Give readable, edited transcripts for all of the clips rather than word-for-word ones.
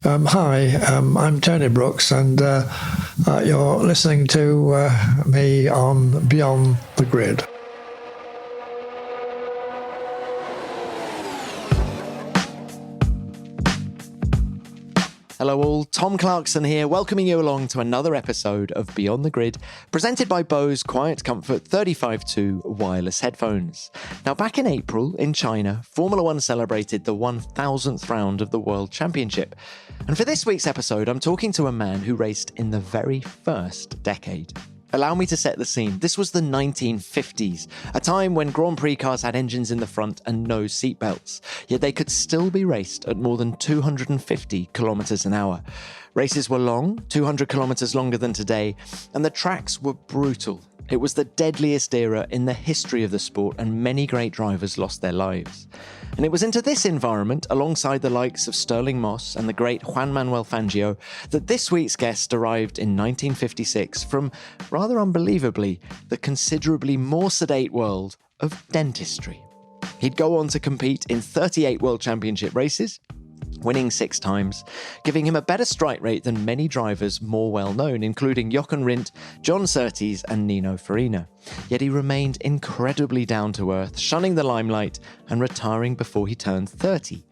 Hi, I'm Tony Brooks, and you're listening to me on Beyond the Grid. Hello all, Tom Clarkson here, welcoming you along to another episode of Beyond the Grid, presented by Bose Quiet Comfort 35.2 wireless headphones. Now, back in April in China, Formula One celebrated the 1000th round of the World Championship. And for this week's episode, I'm talking to a man who raced in the very first decade. Allow me to set the scene. This was the 1950s, a time when Grand Prix cars had engines in the front and no seatbelts, yet they could still be raced at more than 250 kilometers an hour. Races were long, 200 kilometers longer than today, and the tracks were brutal. It was the deadliest era in the history of the sport, and many great drivers lost their lives. And it was into this environment, alongside the likes of Sterling Moss and the great Juan Manuel Fangio, that this week's guest arrived in 1956 from, rather unbelievably, the considerably more sedate world of dentistry. He'd go on to compete in 38 World Championship races, winning 6 times, giving him a better strike rate than many drivers more well-known, including Jochen Rindt, John Surtees and Nino Farina. Yet he remained incredibly down-to-earth, shunning the limelight and retiring before he turned 30.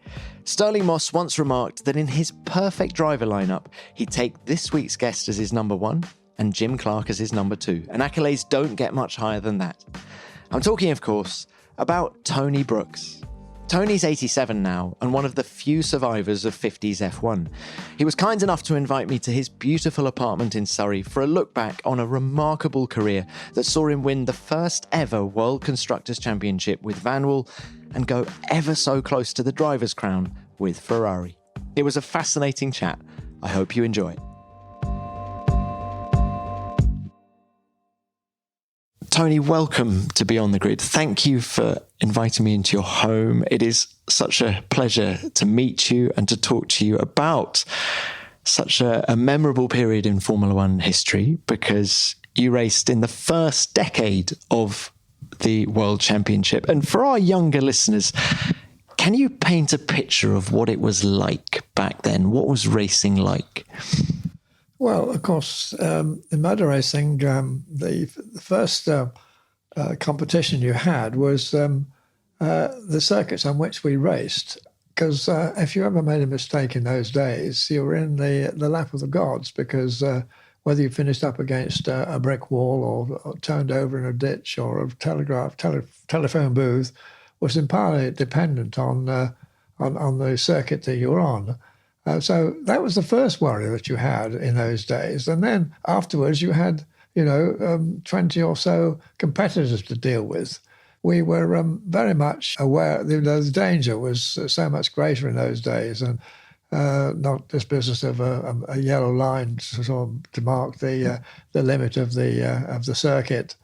Sterling Moss once remarked that in his perfect driver lineup, he'd take this week's guest as his number 1 and Jim Clark as his number 2, and accolades don't get much higher than that. I'm talking, of course, about Tony Brooks. Tony's 87 now, and one of the few survivors of 50s F1. He was kind enough to invite me to his beautiful apartment in Surrey for a look back on a remarkable career that saw him win the first ever World Constructors' Championship with Vanwall and go ever so close to the driver's crown with Ferrari. It was a fascinating chat. I hope you enjoy it. Tony, welcome to Beyond the Grid. Thank you for inviting me into your home. It is such a pleasure to meet you and to talk to you about such a memorable period in Formula One history, because you raced in the first decade of the World Championship. And for our younger listeners, can you paint a picture of what it was like back then? What was racing like? Well, of course, in motor racing, the first competition you had was the circuits on which we raced. Because if you ever made a mistake in those days, you were in the lap of the gods, because whether you finished up against a brick wall or turned over in a ditch or a telephone booth was entirely dependent on the circuit that you were on. So that was the first worry that you had in those days. And then afterwards you had, 20 or so competitors to deal with. We were very much aware the danger was so much greater in those days, and not this business of a yellow line to mark the limit of the circuit.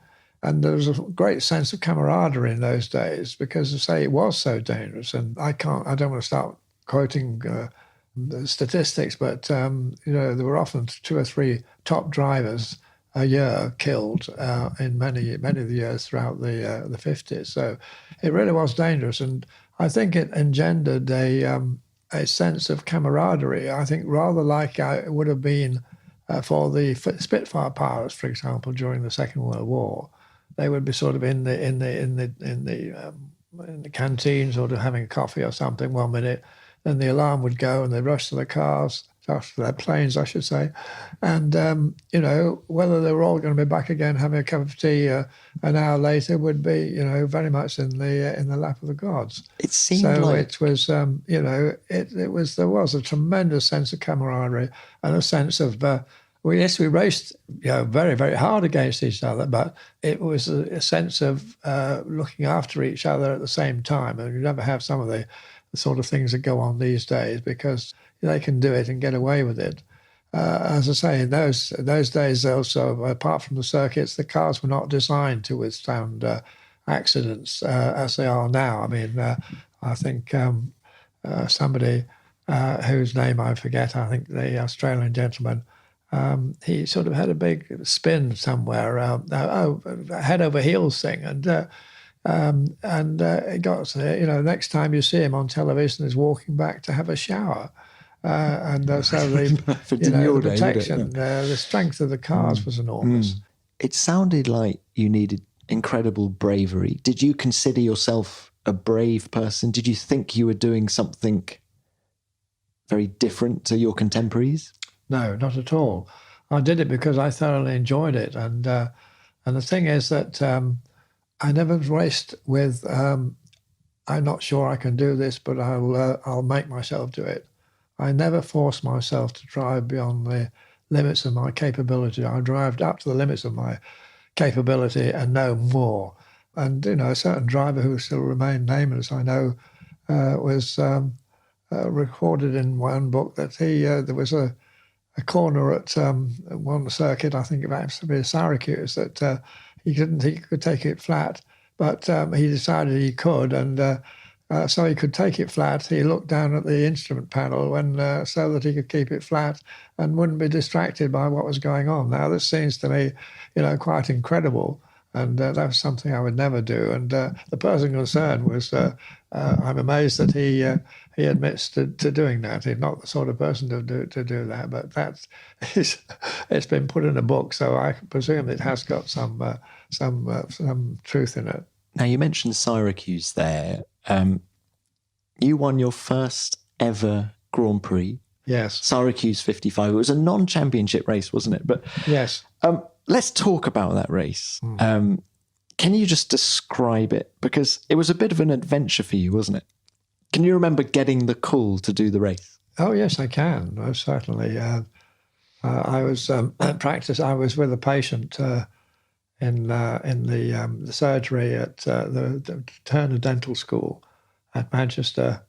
And there was a great sense of camaraderie in those days because, as I say, it was so dangerous. And I don't want to start quoting the statistics, but there were often 2 or 3 top drivers a year killed in many of the years throughout the 50s. So it really was dangerous, and I think it engendered a sense of camaraderie. I think rather like it would have been for the Spitfire pilots, for example, during the Second World War. They would be sort of in the canteen, sort of having a coffee or something 1 minute. Then the alarm would go and they'd rush to their cars, to their planes, I should say. And, whether they were all going to be back again having a cup of tea an hour later would be, very much in the lap of the gods. It seemed it was, there was a tremendous sense of camaraderie and a sense of, we raced, very, very hard against each other, but it was a sense of looking after each other at the same time. And you never have some of the sort of things that go on these days, because they can do it and get away with it. As I say, in those days also, apart from the circuits, the cars were not designed to withstand accidents as they are now. I mean, I think somebody whose name I forget, I think the Australian gentleman, he sort of had a big spin somewhere, head over heels thing, and it got, next time you see him on television, he's walking back to have a shower. So the your the day, protection, the strength of the cars was enormous. It sounded like you needed incredible bravery. Did you consider yourself a brave person? Did you think you were doing something very different to your contemporaries? No, not at all. I did it because I thoroughly enjoyed it, and the thing is that I never raced with. I'm not sure I can do this, but I'll make myself do it. I never forced myself to drive beyond the limits of my capability. I drove up to the limits of my capability and no more. And a certain driver who still remained nameless, I know, was recorded in one book that there was a corner at one circuit, I think it might have been Syracuse, that he didn't think he could take it flat, but he decided he could, and so he could take it flat. He looked down at the instrument panel so that he could keep it flat and wouldn't be distracted by what was going on. Now, this seems to me, quite incredible, and that was something I would never do. And the person concerned was, I'm amazed that he admits to doing that. He's not the sort of person to do that, but it's been put in a book, so I presume it has got some truth in it. Now, you mentioned Syracuse there. You won your first ever Grand Prix. Yes. Syracuse 55. It was a non-championship race, wasn't it? But yes. Let's talk about that race. Can you just describe it? Because it was a bit of an adventure for you, wasn't it? Can you remember getting the call to do the race? Oh, yes, I can. Most certainly. I was at practice. I was with a patient in the surgery at the Turner Dental School at Manchester,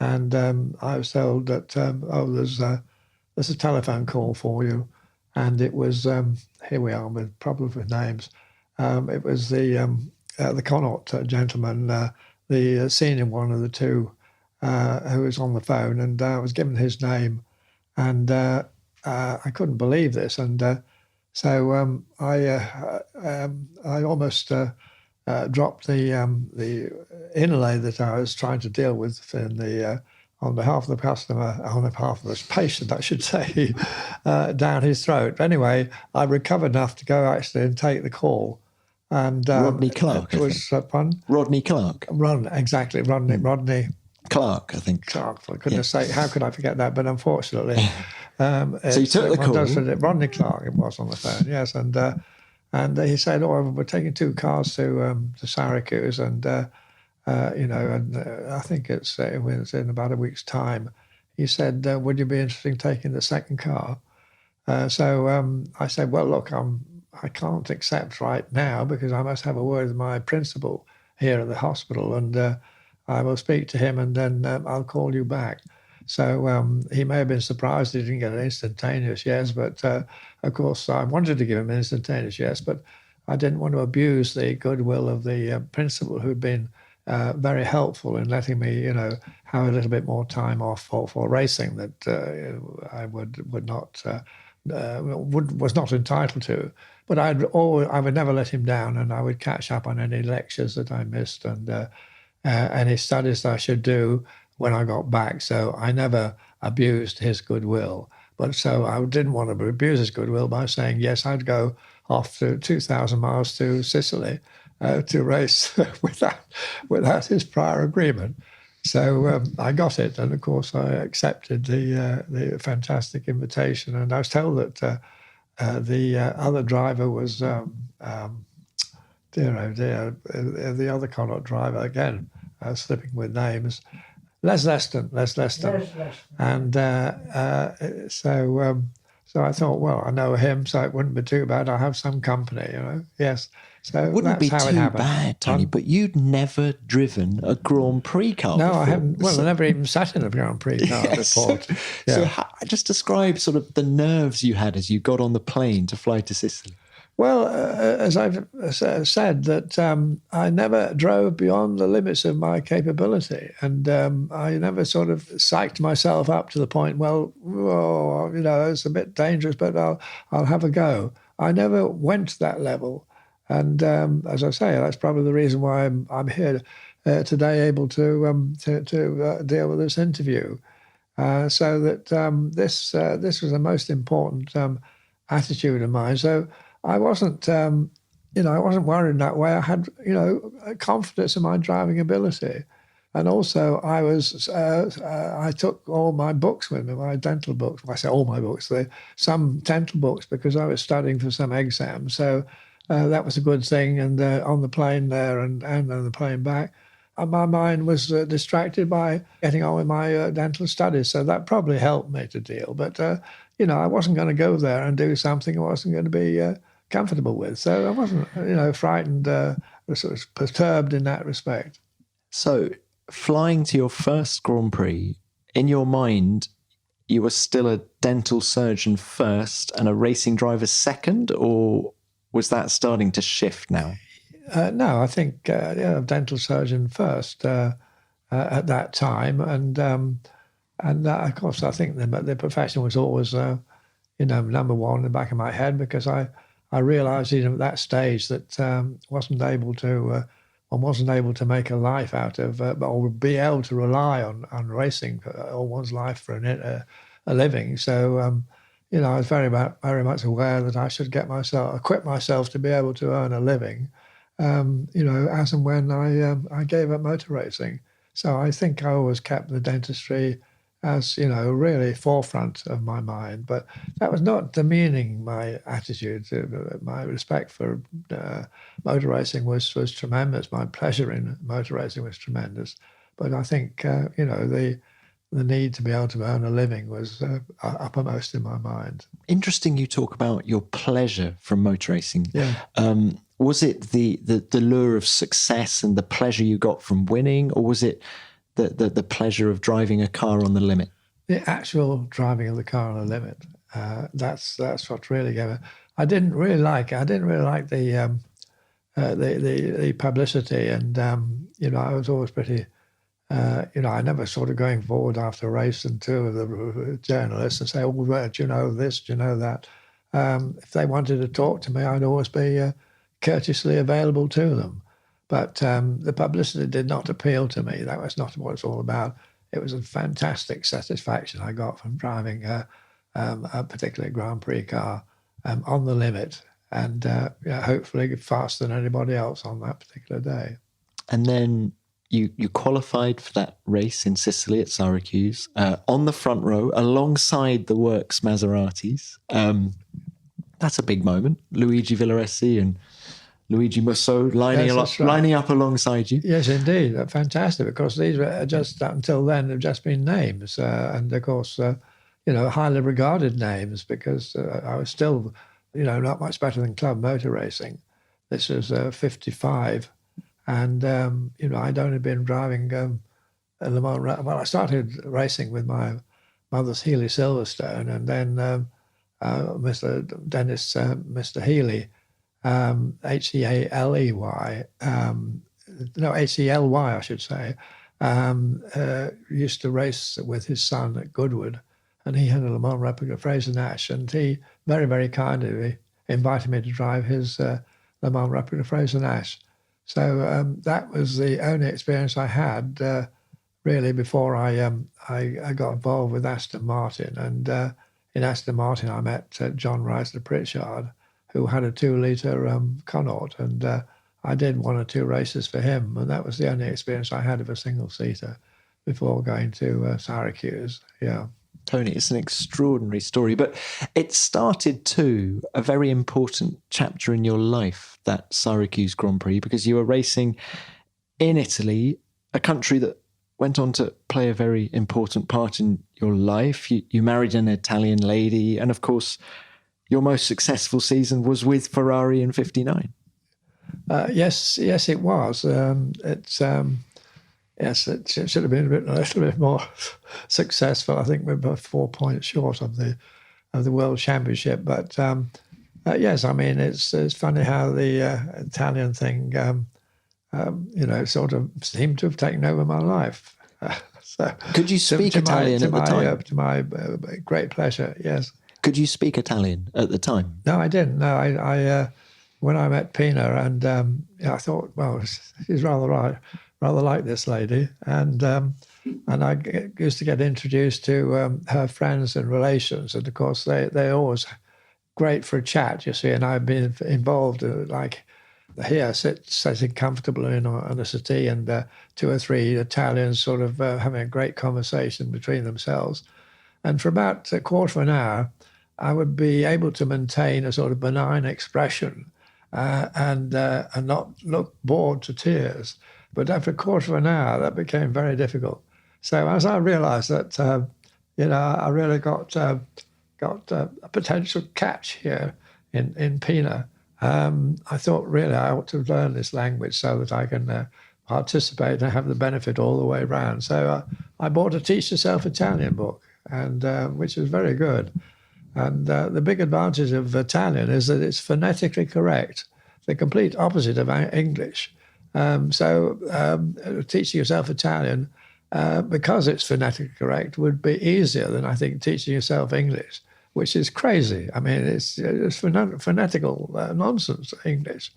and I was told that there's a telephone call for you, and it was here we are with problems with names. It was the Connaught gentleman, the senior one of the two, who was on the phone, and I was given his name, and I couldn't believe this, and so I almost dropped the inlay that I was trying to deal with on behalf of the customer, on behalf of the patient, I should say, down his throat. Anyway, I recovered enough to go actually and take the call. And Rodney Clark. It was fun. Rodney Clark. Exactly. Rodney Clark, I think. Clark, for goodness sake, how could I forget that? But unfortunately, so you took the call. Rodney Clark, it was on the phone, yes, and he said, "Oh, we're taking two cars to Syracuse, and I think it's in about a week's time." He said, "Would you be interested in taking the second car?" So I said, "Well, look, I can't accept right now because I must have a word with my principal here at the hospital, and I will speak to him, and then I'll call you back." So he may have been surprised he didn't get an instantaneous yes, but of course I wanted to give him an instantaneous yes, but I didn't want to abuse the goodwill of the principal, who'd been very helpful in letting me, have a little bit more time off for racing that I was not entitled to. But I would never let him down, and I would catch up on any lectures that I missed and any studies that I should do when I got back. So I never abused his goodwill. But so I didn't want to abuse his goodwill by saying, yes, I'd go off to 2,000 miles to Sicily to race without his prior agreement. So I got it, and of course I accepted the fantastic invitation. And I was told that the other driver was, the other Connaught driver, again, slipping with names, Les Leston. And so I thought, well, I know him, so it wouldn't be too bad. I have some company, Yes. So wouldn't that's be how it too happened. bad, Tony, but you'd never driven a Grand Prix car No, before. I haven't. Well, I never even sat in a Grand Prix car before. So just describe sort of the nerves you had as you got on the plane to fly to Sicily. Well, as I've said, that I never drove beyond the limits of my capability, and I never sort of psyched myself up to the point, it's a bit dangerous, but I'll have a go. I never went to that level, and as I say, that's probably the reason why I'm here today, able to deal with this interview. So that this was the most important attitude of mine. So I wasn't, I wasn't worried in that way. I had, confidence in my driving ability. And also, I took all my books with me, my dental books. Well, I say all my books, some dental books, because I was studying for some exams. So that was a good thing. And on the plane there and on the plane back, my mind was distracted by getting on with my dental studies. So that probably helped me to deal. But, I wasn't going to go there and do something I wasn't going to be comfortable with. So I wasn't, frightened, sort of perturbed in that respect. So flying to your first Grand Prix, in your mind, you were still a dental surgeon first and a racing driver second, or was that starting to shift now? No, I think dental surgeon first at that time, and of course I think the profession was always number one in the back of my head, because I realised even at that stage that one wasn't able to make a life out of or be able to rely on racing all one's life for a living. So I was very much aware that I should equip myself to be able to earn a living. As and when I gave up motor racing. So I think I always kept the dentistry as, really forefront of my mind. But that was not demeaning my attitude. My respect for motor racing was tremendous. My pleasure in motor racing was tremendous. But I think, the need to be able to earn a living was uppermost in my mind. Interesting you talk about your pleasure from motor racing. Yeah. Was it the lure of success and the pleasure you got from winning, or was it the pleasure of driving a car on the limit? The actual driving of the car on the limit. That's what really gave it. I didn't really like the publicity, and I was always pretty. I never sort of going forward after a race and two of the journalists and say, "Oh, well, do you know this? Do you know that?" If they wanted to talk to me, I'd always be courteously available to them. But the publicity did not appeal to me. That was not what it's all about. It was a fantastic satisfaction I got from driving a particular Grand Prix car on the limit, and hopefully faster than anybody else on that particular day. And then you qualified for that race in Sicily at Syracuse on the front row alongside the works Maseratis. That's a big moment. Luigi Villoresi and Luigi Musso lining up alongside you. Yes, indeed. Fantastic, because these were just, up until then, have just been names. And of course, highly regarded names, because I was still, not much better than club motor racing. This was 55. And, I'd only been driving Le Mans. Well, I started racing with my mother's Healy Silverstone, and then Mr. Dennis, Mr. Healy, Healey, Hely, I should say, used to race with his son at Goodwood, and he had a Le Mans replica Fraser Nash, and he very, very kindly invited me to drive his Le Mans replica Fraser Nash. So that was the only experience I had really before I got involved with Aston Martin. And in Aston Martin, I met John Reisler Pritchard, who had a 2-litre Connaught, and I did 1 or 2 races for him, and that was the only experience I had of a single-seater before going to Syracuse. Yeah. Tony, it's an extraordinary story, but it started too a very important chapter in your life, that Syracuse Grand Prix, because you were racing in Italy, a country that went on to play a very important part in your life. You married an Italian lady, and of course, your most successful season was with Ferrari in '59. Yes, it was. Yes, it should have been a little bit more successful. I think we're about 4 points short of the World Championship. But yes, I mean, it's funny how the Italian thing, sort of seemed to have taken over my life. So could you speak Italian at the time? To my great pleasure, yes. Could you speak Italian at the time? No, I didn't. No, I when I met Pina, and I thought, well, she's rather like this lady, and and I used to get introduced to her friends and relations, and of course they're always great for a chat, you see. And I've been involved, like here, sitting comfortably on a settee, and 2 or 3 Italians sort of having a great conversation between themselves. And for about a quarter of an hour, I would be able to maintain a sort of benign expression and not look bored to tears. But after a quarter of an hour, that became very difficult. So as I realised that, I really got a potential catch here in Pina, I thought really I ought to learn this language so that I can participate and have the benefit all the way around. So I bought a Teach Yourself Italian book, and which is very good. And the big advantage of Italian is that it's phonetically correct, the complete opposite of English. Teaching yourself Italian, because it's phonetically correct, would be easier than I think teaching yourself English, which is crazy. I mean, it's phonetical nonsense, English,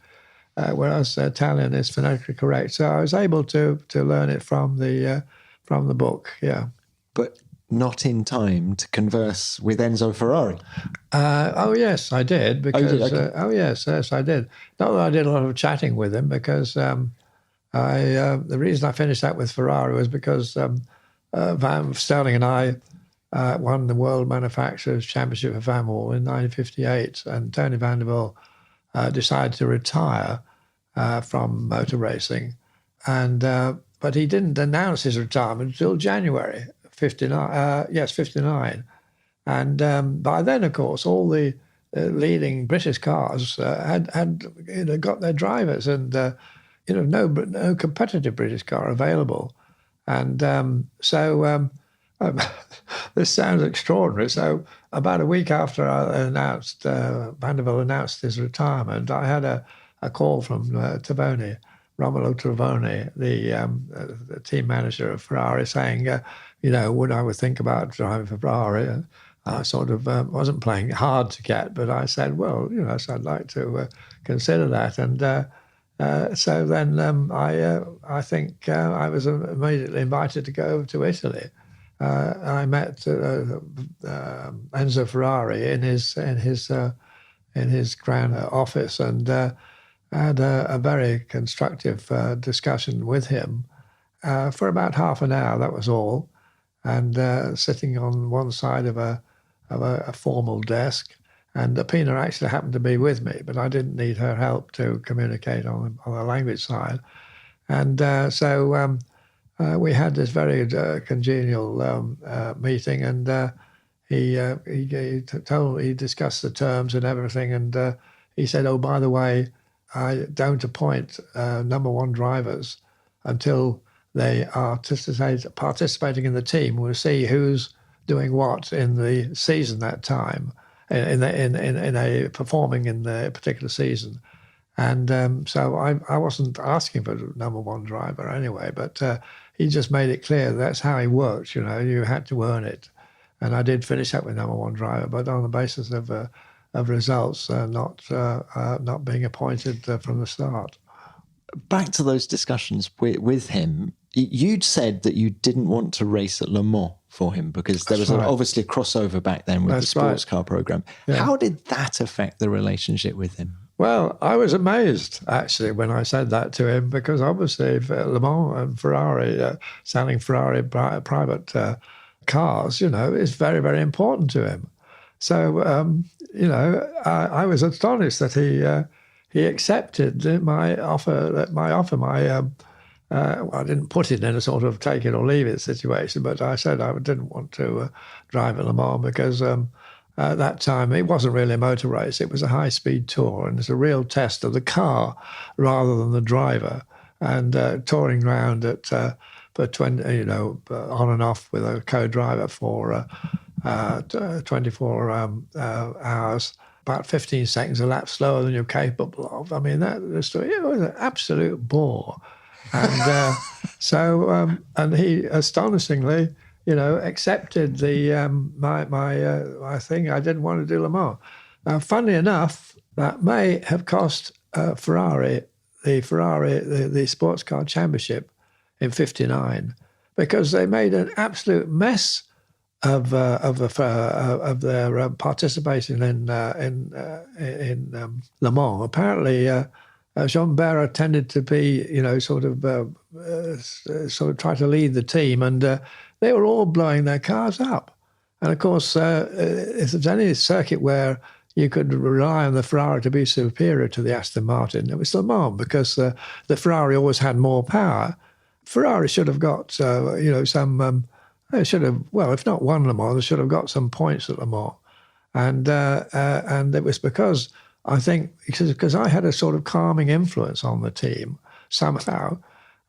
whereas Italian is phonetically correct. So I was able to learn it from the book, yeah. But not in time to converse with Enzo Ferrari. Oh yes, I did. Because yes, I did. Not that I did a lot of chatting with him, because the reason I finished that with Ferrari was because Van Sterling and I won the World Manufacturers' Championship of Van Wall in 1958, and Tony Van der Poel decided to retire from motor racing, and but he didn't announce his retirement until January 59. And by then, of course, all the leading British cars had got their drivers, and no competitive British car available. And this sounds extraordinary. So about a week after I announced, Vanderbilt announced his retirement, I had a call from Tavoni, Romolo Tavoni, the team manager of Ferrari, saying, would I would think about driving for Ferrari? And I sort of wasn't playing hard to get, but I said, well, so I'd like to consider that. And so then I think I was immediately invited to go over to Italy. I met Enzo Ferrari in his grand office, and had a very constructive discussion with him for about half an hour. That was all, and sitting on one side of a formal desk. And Pina actually happened to be with me, but I didn't need her help to communicate on the language side. And so we had this very congenial meeting, and he discussed the terms and everything, and he said, "Oh, by the way, I don't appoint number one drivers until they are participating in the team. We'll see who's doing what in the season that time, performing in the particular season." And so I wasn't asking for the number one driver anyway, but he just made it clear that's how he worked. You had to earn it. And I did finish up with number one driver, but on the basis of results, not being appointed from the start. Back to those discussions with him, you'd said that you didn't want to race at Le Mans for him because there was obviously a crossover back then with the sports car program. Yeah. How did that affect the relationship with him? Well, I was amazed, actually, when I said that to him, because obviously Le Mans and Ferrari, selling Ferrari private cars, is very, very important to him. So, I was astonished that he accepted my offer. I didn't put it in a sort of take it or leave it situation, but I said I didn't want to drive at Le Mans because at that time it wasn't really a motor race. It was a high-speed tour, and it's a real test of the car rather than the driver. And touring around for 20, on and off with a co-driver for 24 hours, about 15 seconds a lap slower than you're capable of. I mean, it was an absolute bore. And and he astonishingly, accepted my thing. I didn't want to do Le Mans. Now, funnily enough, that may have cost Ferrari the sports car championship in '59, because they made an absolute mess of their participation in Le Mans. Apparently, Jean Barra tended to be, sort of try to lead the team, and they were all blowing their cars up. And of course, if there's any circuit where you could rely on the Ferrari to be superior to the Aston Martin, it was Le Mans, because the Ferrari always had more power. Ferrari should have got, some. They should have, well, if not won Le Mans, they should have got some points at Le Mans, and it was because I had a sort of calming influence on the team somehow,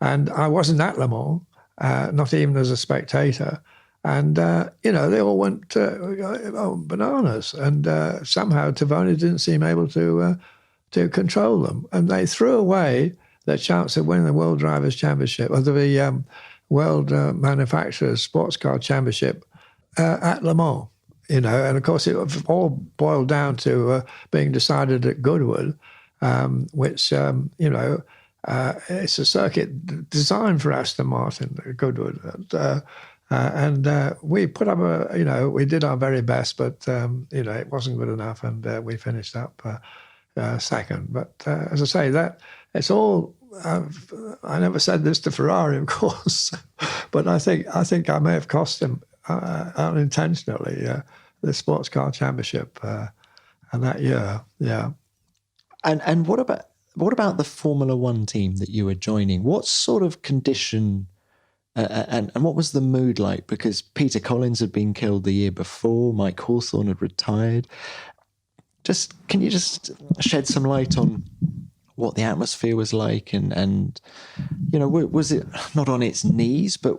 and I wasn't at Le Mans, not even as a spectator. And, they all went bananas. And somehow Tavoni didn't seem able to control them. And they threw away their chance of winning the World Drivers' Championship, or the World Manufacturers' Sports Car Championship at Le Mans. And of course it all boiled down to being decided at Goodwood, which, it's a circuit designed for Aston Martin, Goodwood. And we put up we did our very best, but, it wasn't good enough, and we finished up second. But as I say, that it's all, I never said this to Ferrari, of course, but I think I may have cost him unintentionally the Sports Car Championship and that year, yeah. And what about the Formula One team that you were joining? What sort of condition and what was the mood like? Because Peter Collins had been killed the year before, Mike Hawthorne had retired. Can you just shed some light on what the atmosphere was like, and was it not on its knees, but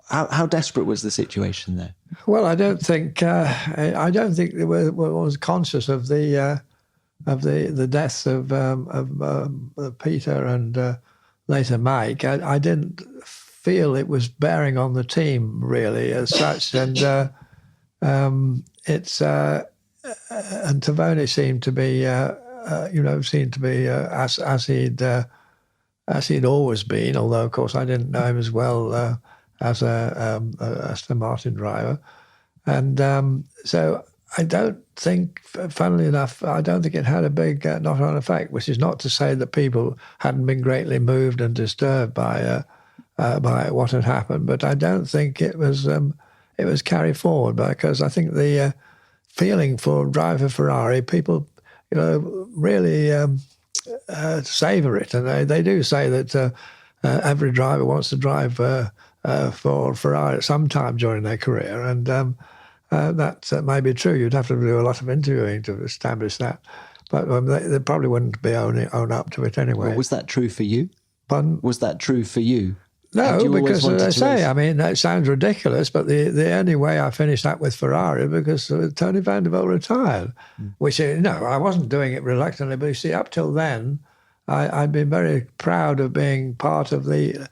how desperate was the situation there? Well, I don't think they was conscious of the deaths of Peter and later Mike. I didn't feel it was bearing on the team really as such, and it's and Tavoni seemed to be as he'd always been. Although of course I didn't know him as well as a Aston Martin driver, and so I don't think, funnily enough, I don't think it had a big knock-on effect. Which is not to say that people hadn't been greatly moved and disturbed by what had happened, but I don't think it was carried forward, because I think the feeling for driver Ferrari, people, really savour it, and they do say that every driver wants to drive for Ferrari at some time during their career, and that may be true. You'd have to do a lot of interviewing to establish that, but they probably wouldn't be own up to it anyway. Well, was that true for you? Pardon? Was that true for you? No, because as I say, I mean, that sounds ridiculous, but the only way I finished up with Ferrari because Tony van der Velde retired, which, I wasn't doing it reluctantly, but you see, up till then, I'd been very proud of being part of the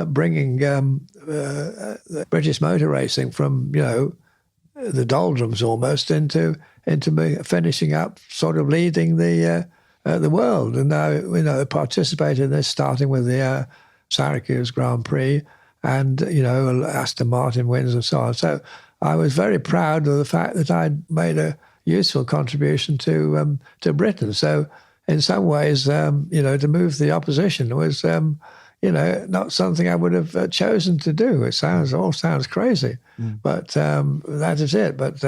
bringing the British motor racing from, the doldrums almost into me finishing up, sort of leading the world. And now, participate in this, starting with the Syracuse Grand Prix, and Aston Martin wins and so on. So I was very proud of the fact that I'd made a useful contribution to Britain. So in some ways, to move the opposition was not something I would have chosen to do. It all sounds crazy, but that is it. But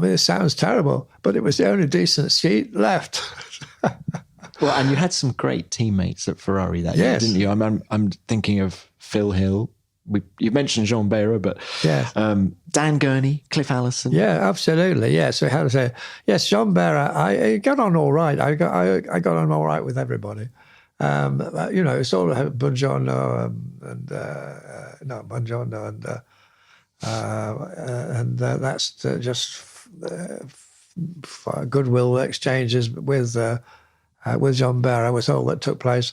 it sounds terrible, but it was the only decent seat left. Well, and you had some great teammates at Ferrari that year, didn't you? I'm thinking of Phil Hill. You mentioned Jean Barra, but Dan Gurney, Cliff Allison. Yeah, absolutely. Yeah. So how to say? Yes, Jean Barra. I got on all right. I got on all right with everybody. It's all Buongiorno and Buongiorno and that's just goodwill exchanges with Jean Barra was all that took place.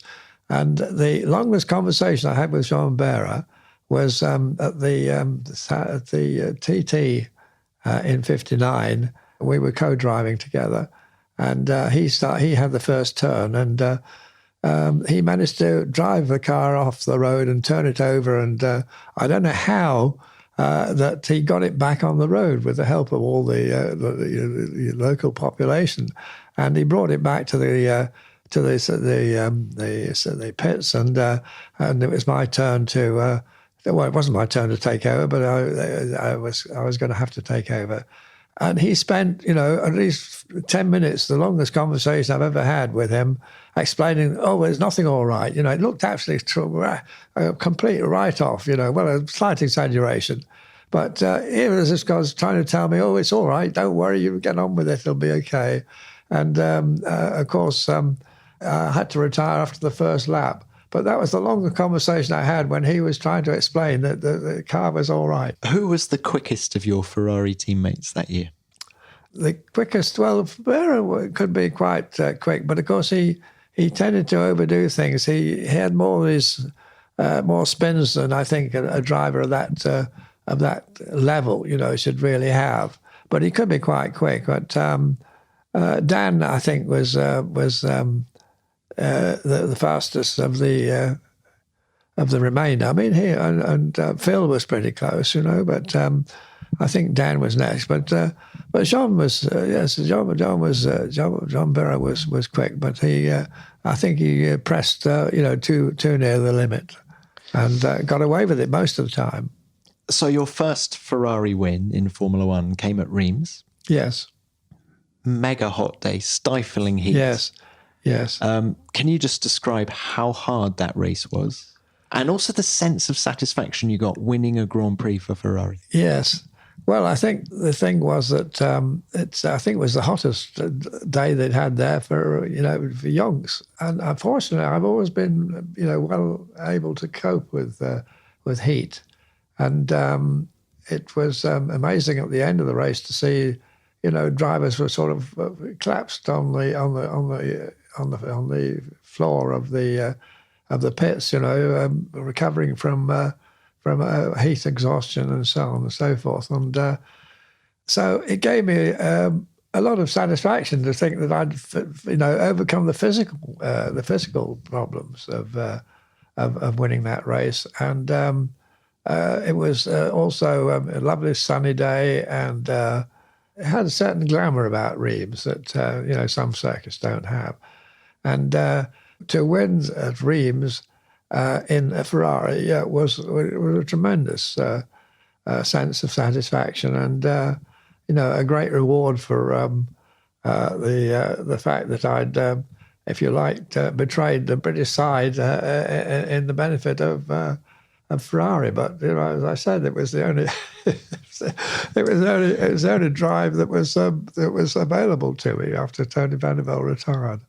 And the longest conversation I had with Jean Barra was at the TT in '59. We were co-driving together, and he had the first turn, and he managed to drive the car off the road and turn it over. And I don't know how that he got it back on the road with the help of all the local population, and he brought it back to the pits, and it was my turn to. Well, it wasn't my turn to take over, but I was going to have to take over. And he spent, at least 10 minutes, the longest conversation I've ever had with him, explaining, there's nothing all right. It looked actually a complete write-off, well, a slight exaggeration. But here was this guy trying to tell me, it's all right, don't worry, you get on with it, it'll be okay. And, of course, I had to retire after the first lap. But that was the longer conversation I had when he was trying to explain that the car was all right. Who was the quickest of your Ferrari teammates that year? The quickest, well, Ferrari could be quite quick, but of course he tended to overdo things. He had more spins than I think a driver of that level, should really have. But he could be quite quick. But Dan, I think, was the fastest of the remainder. I mean, he and Phil was pretty close, but I think Dan was next. But Jean was Jean Barrow was quick, but I think he pressed too near the limit and got away with it most of the time. So your first Ferrari win in Formula One came at Reims. Yes. Mega hot day, stifling heat. Yes. Can you just describe how hard that race was? And also the sense of satisfaction you got winning a Grand Prix for Ferrari. Yes. Well, I think the thing was that I think it was the hottest day they'd had there for yonks. And unfortunately, I've always been, well able to cope with heat. And it was amazing at the end of the race to see, drivers were sort of collapsed on the floor of the pits, recovering from heat exhaustion and so on and so forth. And so it gave me a lot of satisfaction to think that I'd, overcome the physical problems of winning that race. And it was also a lovely sunny day, and it had a certain glamour about Reims that some circuits don't have. And to win at Reims in a Ferrari was a tremendous sense of satisfaction, and a great reward for the fact that I'd, if you like, betrayed the British side in the benefit of Ferrari. But as I said, it was the only it was the only drive that was available to me after Tony Vandervelde retired.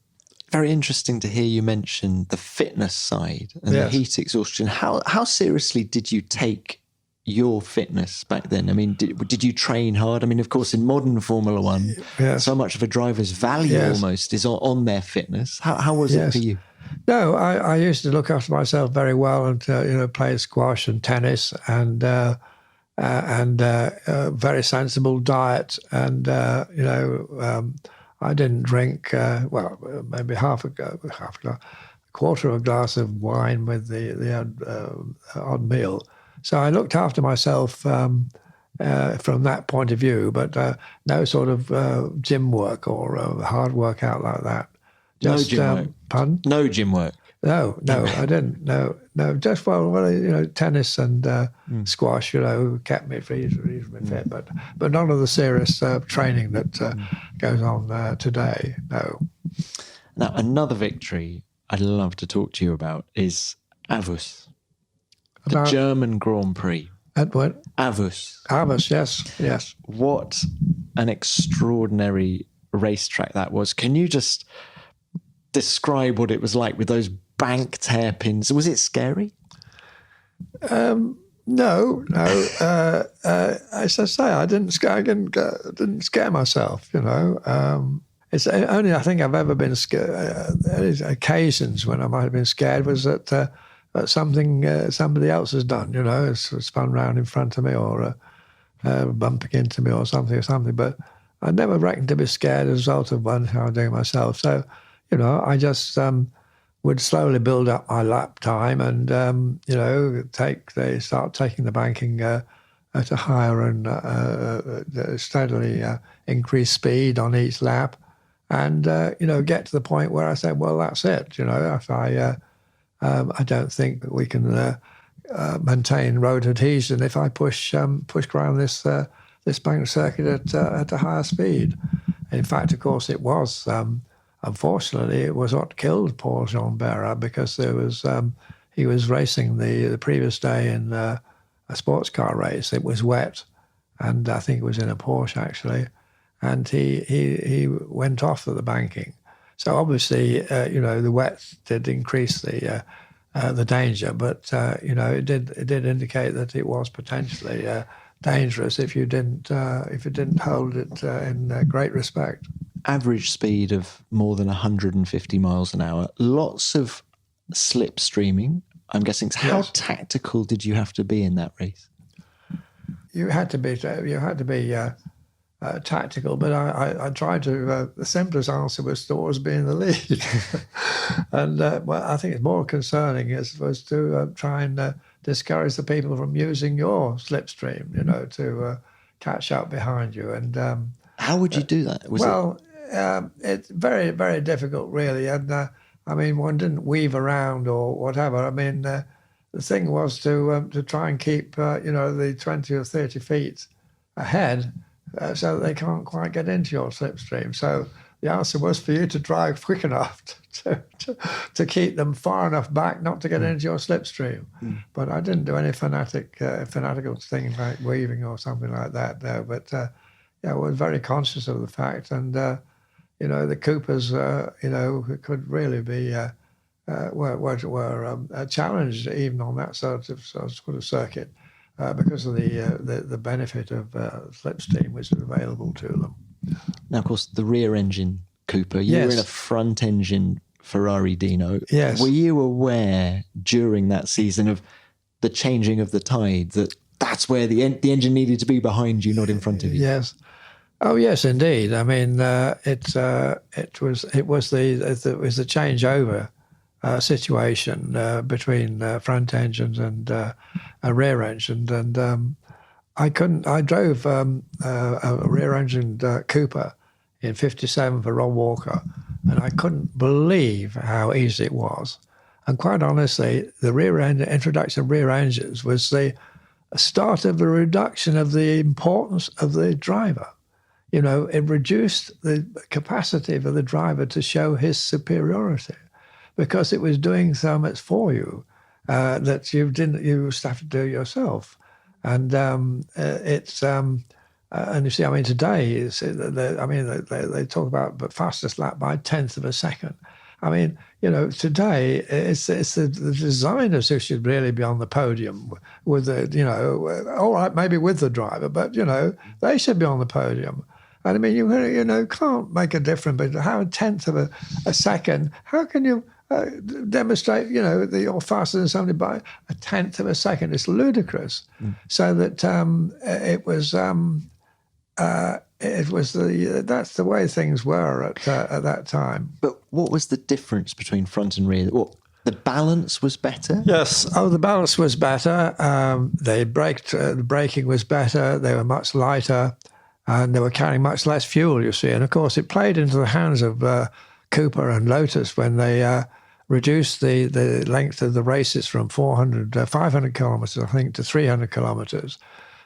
Very interesting to hear you mention the fitness side and the heat exhaustion. How seriously did you take your fitness back then? I mean, did you train hard? I mean, of course, in modern Formula One, so much of a driver's value almost is on their fitness. How was it for you? No, I used to look after myself very well, and play squash and tennis, and very sensible diet, and I didn't drink, maybe half a glass, quarter of a glass of wine with the odd meal. So I looked after myself from that point of view, but no sort of gym work or hard work out like that. Just, no gym work? Pardon? No gym work? No, I didn't. No. Just tennis and squash. Kept me reasonably fit, but none of the serious training that goes on today. No. Now, another victory I'd love to talk to you about is Avus, the German Grand Prix. At what? Avus. Avus, yes. What an extraordinary racetrack that was. Can you just describe what it was like with those banked hairpins? Was it scary? No. As I say, I didn't scare myself. It's only I think I've ever been scared. Occasions when I might have been scared was that somebody else has done. It's spun round in front of me or bumping into me or something. But I never reckoned to be scared as a result of one how I'm doing myself. So. I just would slowly build up my lap time, and they start taking the banking at a higher and steadily increased speed on each lap, and get to the point where I said, well, that's it. If I don't think that we can maintain road adhesion if I push around this bank circuit at a higher speed. In fact, of course, it was. Unfortunately, it was what killed Paul Jean Berra, because he was racing the previous day in a sports car race. It was wet, and I think it was in a Porsche actually, and he went off at the banking. So obviously, the wet did increase the danger, but it did indicate that it was potentially dangerous if you didn't hold it in great respect. Average speed of more than 150 miles an hour. Lots of slipstreaming, I'm guessing. How Yes. tactical did you have to be in that race? You had to be tactical, but I tried to. The simplest answer was to always be in the lead, and what I think it's more concerning was to try and discourage the people from using your slipstream, to catch up behind you. And how would you do that? It's very, very difficult, really. And one didn't weave around or whatever. The thing was to try and keep the 20 or 30 feet ahead, so that they can't quite get into your slipstream. So the answer was for you to drive quick enough to keep them far enough back not to get into your slipstream. But I didn't do any fanatical thing like weaving or something like that. No. But I was very conscious of the fact, and the Coopers, could really be were challenged even on that sort of circuit. Because of the benefit of slipstream which is available to them. Now, of course, the rear engine Cooper, you were in a front engine Ferrari Dino. Yes. Were you aware during that season of the changing of the tide, that's where the engine needed to be behind you, not in front of you? Yes. Oh, yes, indeed. It was the changeover situation between front engines and a rear engine, and I drove a rear engined Cooper in '57 for Ron Walker, and I couldn't believe how easy it was. And quite honestly, the introduction of rear engines was the start of the reduction of the importance of the driver. It reduced the capacity for the driver to show his superiority, because it was doing so much for you that you used to have to do yourself. And and you see, today they talk about the fastest lap by 1/10 of a second. Today it's the designers who should really be on the podium with all right, maybe with the driver, but they should be on the podium. And you can't make a difference, but how 1/10 of a second? How can you demonstrate that you're faster than somebody by 1/10 of a second? It's ludicrous. So that that's the way things were at that time. But what was the difference between front and rear? Well, the balance was better? Yes. Oh, the balance was better. The braking was better. They were much lighter, and they were carrying much less fuel, you see. And of course, it played into the hands of Cooper and Lotus when they reduced the length of the races from 500 kilometres, I think, to 300 kilometres.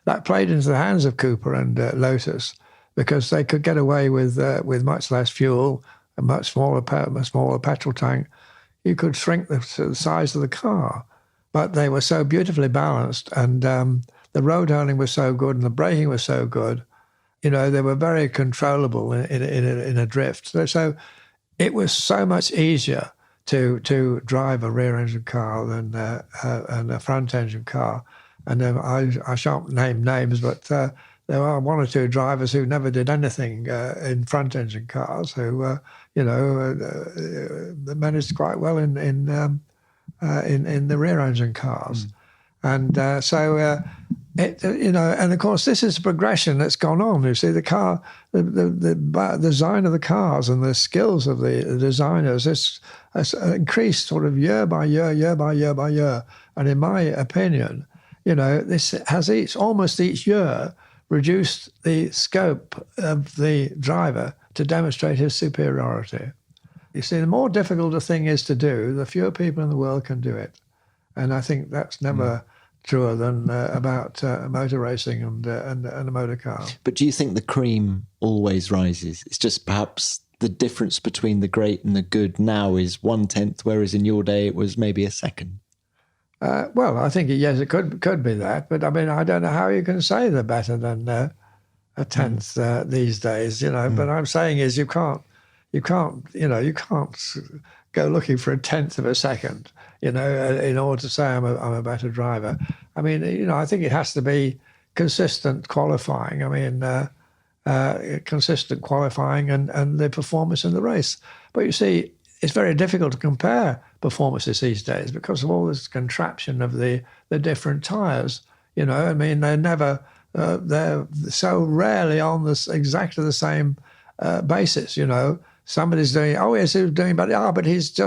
That played into the hands of Cooper and Lotus, because they could get away with much less fuel, a much smaller petrol tank. You could shrink the size of the car, but they were so beautifully balanced, and the road handling was so good, and the braking was so good. They were very controllable in a drift. So it was so much easier to drive a rear-engine car than a front-engine car. And I shan't name names, but there are one or two drivers who never did anything in front-engine cars who, they managed quite well in the rear-engine cars. And so And of course, this is a progression that's gone on. You see, the car, the design of the cars and the skills of the designers has increased sort of year by year, year by year by year. And in my opinion, this has almost each year reduced the scope of the driver to demonstrate his superiority. You see, the more difficult a thing is to do, the fewer people in the world can do it. And I think that's never truer than about motor racing and a motor car. But do you think the cream always rises? It's just perhaps the difference between the great and the good now is 1/10, whereas in your day it was maybe a second. Well, I think, yes, it could be that. But I mean, I don't know how you can say they're better than a tenth these days, But I'm saying is you can't go looking for a tenth of a second, in order to say I'm a better driver. I mean, I think it has to be consistent qualifying. I mean, consistent qualifying and the performance in the race. But you see, it's very difficult to compare performances these days because of all this contraption of the different tyres. I mean, they're so rarely on exactly the same basis. Somebody's doing, oh yes, he's doing, but he's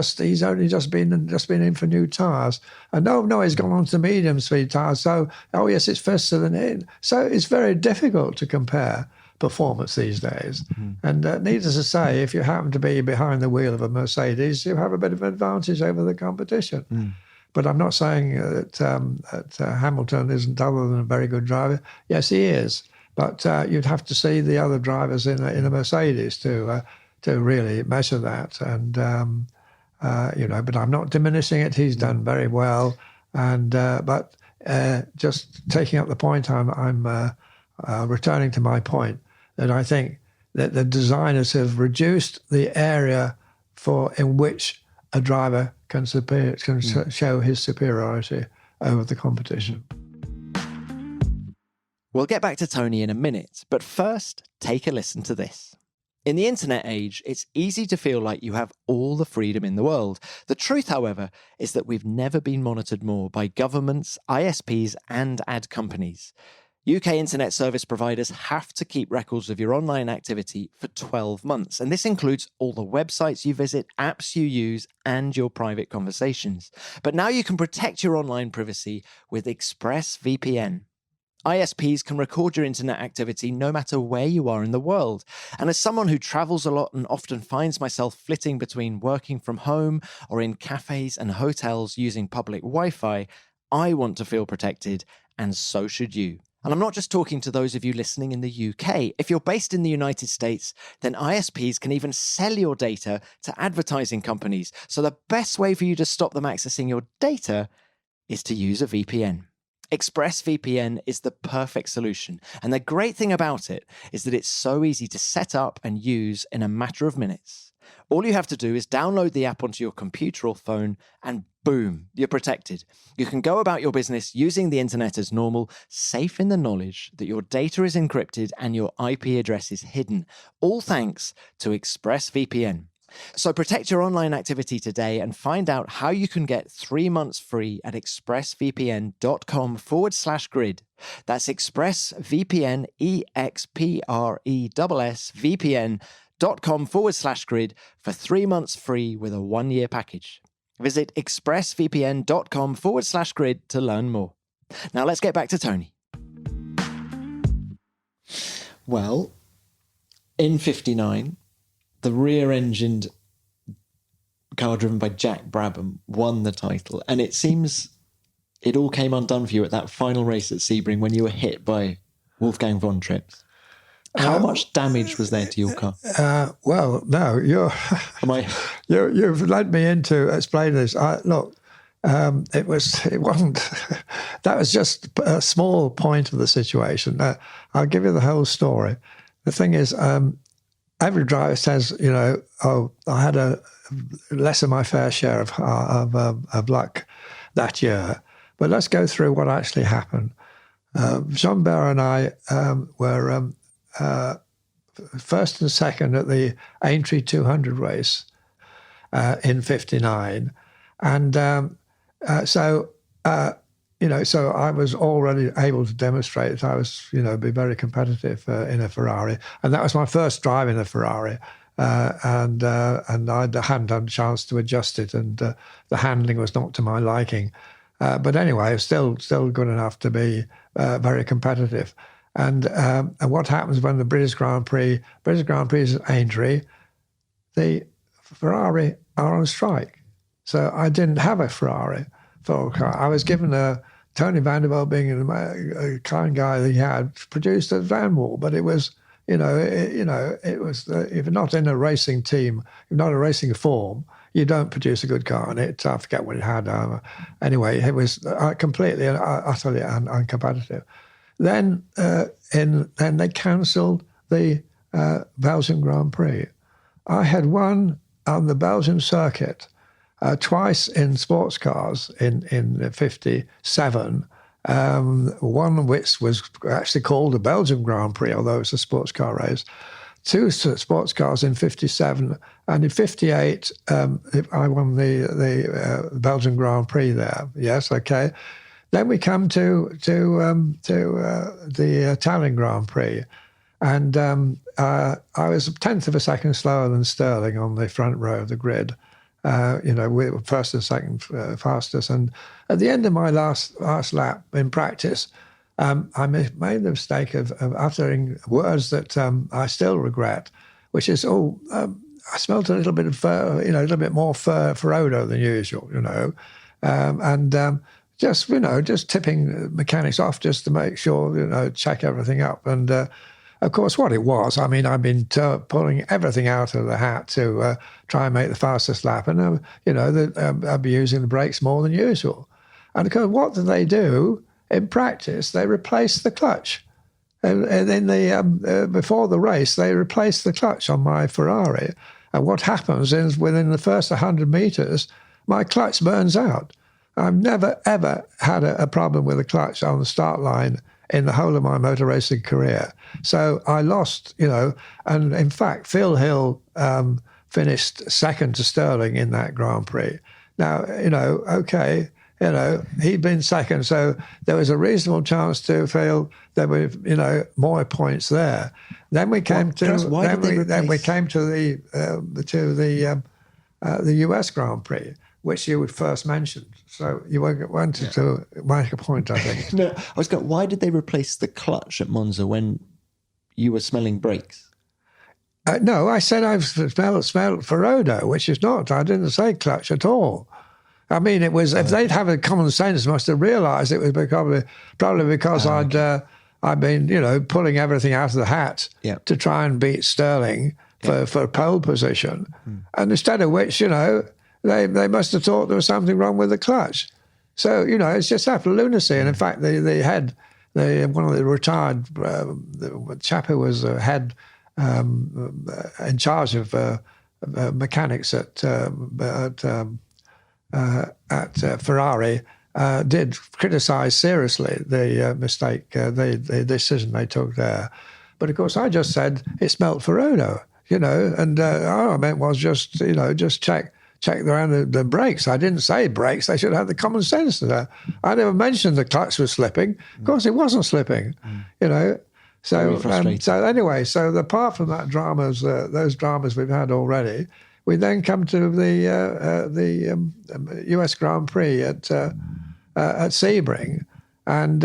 only just been in for new tyres. And no, he's gone on to medium speed tyres. So, oh yes, it's faster than it. So it's very difficult to compare performance these days. And needless to say, if you happen to be behind the wheel of a Mercedes, you have a bit of an advantage over the competition. But I'm not saying that Hamilton isn't other than a very good driver. Yes, he is. But you'd have to see the other drivers in a Mercedes to really measure that. And, but I'm not diminishing it. He's done very well. And but just taking up the point, I'm returning to my point that I think that the designers have reduced the area in which a driver can show his superiority over the competition. We'll get back to Tony in a minute, but first, take a listen to this. In the internet age, it's easy to feel like you have all the freedom in the world. The truth, however, is that we've never been monitored more by governments, ISPs, and ad companies. UK internet service providers have to keep records of your online activity for 12 months, and this includes all the websites you visit, apps you use, and your private conversations. But now you can protect your online privacy with ExpressVPN. ISPs can record your internet activity no matter where you are in the world. And as someone who travels a lot and often finds myself flitting between working from home or in cafes and hotels using public Wi-Fi, I want to feel protected, and so should you. And I'm not just talking to those of you listening in the UK. If you're based in the United States, then ISPs can even sell your data to advertising companies. So the best way for you to stop them accessing your data is to use a VPN. ExpressVPN is the perfect solution. And the great thing about it is that it's so easy to set up and use in a matter of minutes. All you have to do is download the app onto your computer or phone, and boom, you're protected. You can go about your business using the internet as normal, safe in the knowledge that your data is encrypted and your IP address is hidden, all thanks to ExpressVPN. So protect your online activity today and find out how you can get 3 months free at expressvpn.com/grid. That's ExpressVPN, EXPRESSVPN.com/grid for 3 months free with a 1-year package. Visit expressvpn.com/grid to learn more. Now let's get back to Tony. Well, in 59, the rear-engined car driven by Jack Brabham won the title, and it seems it all came undone for you at that final race at Sebring when you were hit by Wolfgang von Trips. How much damage was there to your car? Well, no, you've led me into explaining this. It wasn't. That was just a small point of the situation. I'll give you the whole story. The thing is, every driver says, I had a less than my fair share of luck that year. But let's go through what actually happened. Jean-Bert and I were first and second at the Aintree 200 race in 59. And so so I was already able to demonstrate that I was, be very competitive in a Ferrari. And that was my first drive in a Ferrari. And I hadn't had a chance to adjust it, and the handling was not to my liking. But anyway, it was still good enough to be very competitive. And what happens when the British Grand Prix is at Aintree, the Ferrari are on strike. So I didn't have a Ferrari for a car. I was given Tony Vanderbilt, being a kind guy that he had, produced a van wall, but it was, it was, if you're not in a racing team, if you're not a racing form, you don't produce a good car. And I forget what it had. Anyway, it was completely, utterly uncompetitive. Then they cancelled the Belgian Grand Prix. I had won on the Belgian circuit twice in sports cars in 57. One which was actually called the Belgian Grand Prix, although it's a sports car race. Two sports cars in 57, and in 58, I won the Belgian Grand Prix there. Yes, okay. Then we come to the Italian Grand Prix, and I was a tenth of a second slower than Sterling on the front row of the grid. We were first and second fastest. And at the end of my last lap in practice, I made the mistake of uttering words that I still regret, which is, I smelt a little bit of a little bit more Ferodo than usual, and just tipping mechanics off just to make sure, check everything up. And of course, what it was, I've been pulling everything out of the hat to try and make the fastest lap. And, I'd be using the brakes more than usual. And of course, what do they do in practice? They replace the clutch. And in before the race, they replace the clutch on my Ferrari. And what happens is within the first 100 meters, my clutch burns out. I've never, ever had a problem with a clutch on the start line in the whole of my motor racing career. So I lost, and in fact, Phil Hill finished second to Sterling in that Grand Prix. Now, he'd been second, so there was a reasonable chance to feel there were, more points there. Then we came to the US Grand Prix, which you first mentioned. So you wanted to make a point, I think. No, I was going, why did they replace the clutch at Monza when you were smelling brakes? No, I said I smelled Ferodo, which is not. I didn't say clutch at all. It was, if they'd have a common sense, must have realised it was probably because I'd been, pulling everything out of the hat to try and beat Sterling for pole position. And instead of which, they must have thought there was something wrong with the clutch. So, it's just utter lunacy. And in fact, one of the retired, the chap who was head in charge of mechanics at Ferrari, did criticise seriously the mistake, the decision they took there. But of course, I just said it smelt Ferodo, and all I meant was just check around the brakes. I didn't say brakes. They should have the common sense to that. I never mentioned the clutch was slipping. Of course, it wasn't slipping, So anyway, apart from that those dramas we've had already, we then come to the US Grand Prix at Sebring, and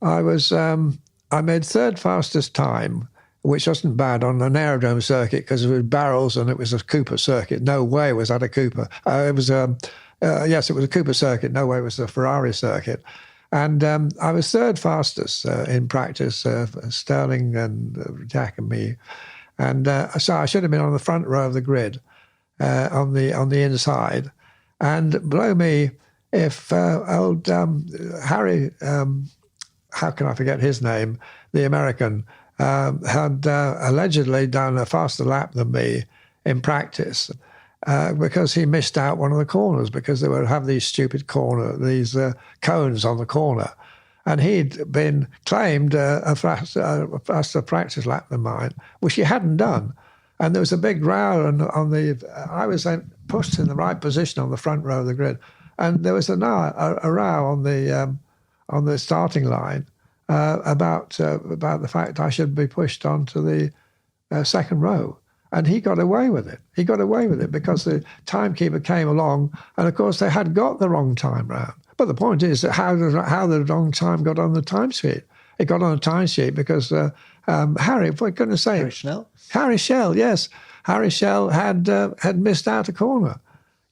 I made third fastest time, which wasn't bad on an aerodrome circuit because it was barrels and it was a Cooper circuit. No way was that a Cooper. It was a Cooper circuit. No way was the Ferrari circuit. And I was third fastest in practice, Sterling and Jack and me. And so I should have been on the front row of the grid, on the inside. And blow me if old Harry, how can I forget his name, the American, had allegedly done a faster lap than me in practice because he missed out one of the corners because they would have these stupid cones on the corner. And he'd been claimed a faster practice lap than mine, which he hadn't done. And there was a big row I was then pushed in the right position on the front row of the grid. and there was a row on the starting line about the fact I should be pushed onto the second row. And he got away with it. He got away with it because the timekeeper came along, and of course they had got the wrong time round. But the point is that how the wrong time got on the timesheet. It got on a timesheet because Harry, for goodness sake, Harry Schell, yes, Harry Schell had missed out a corner,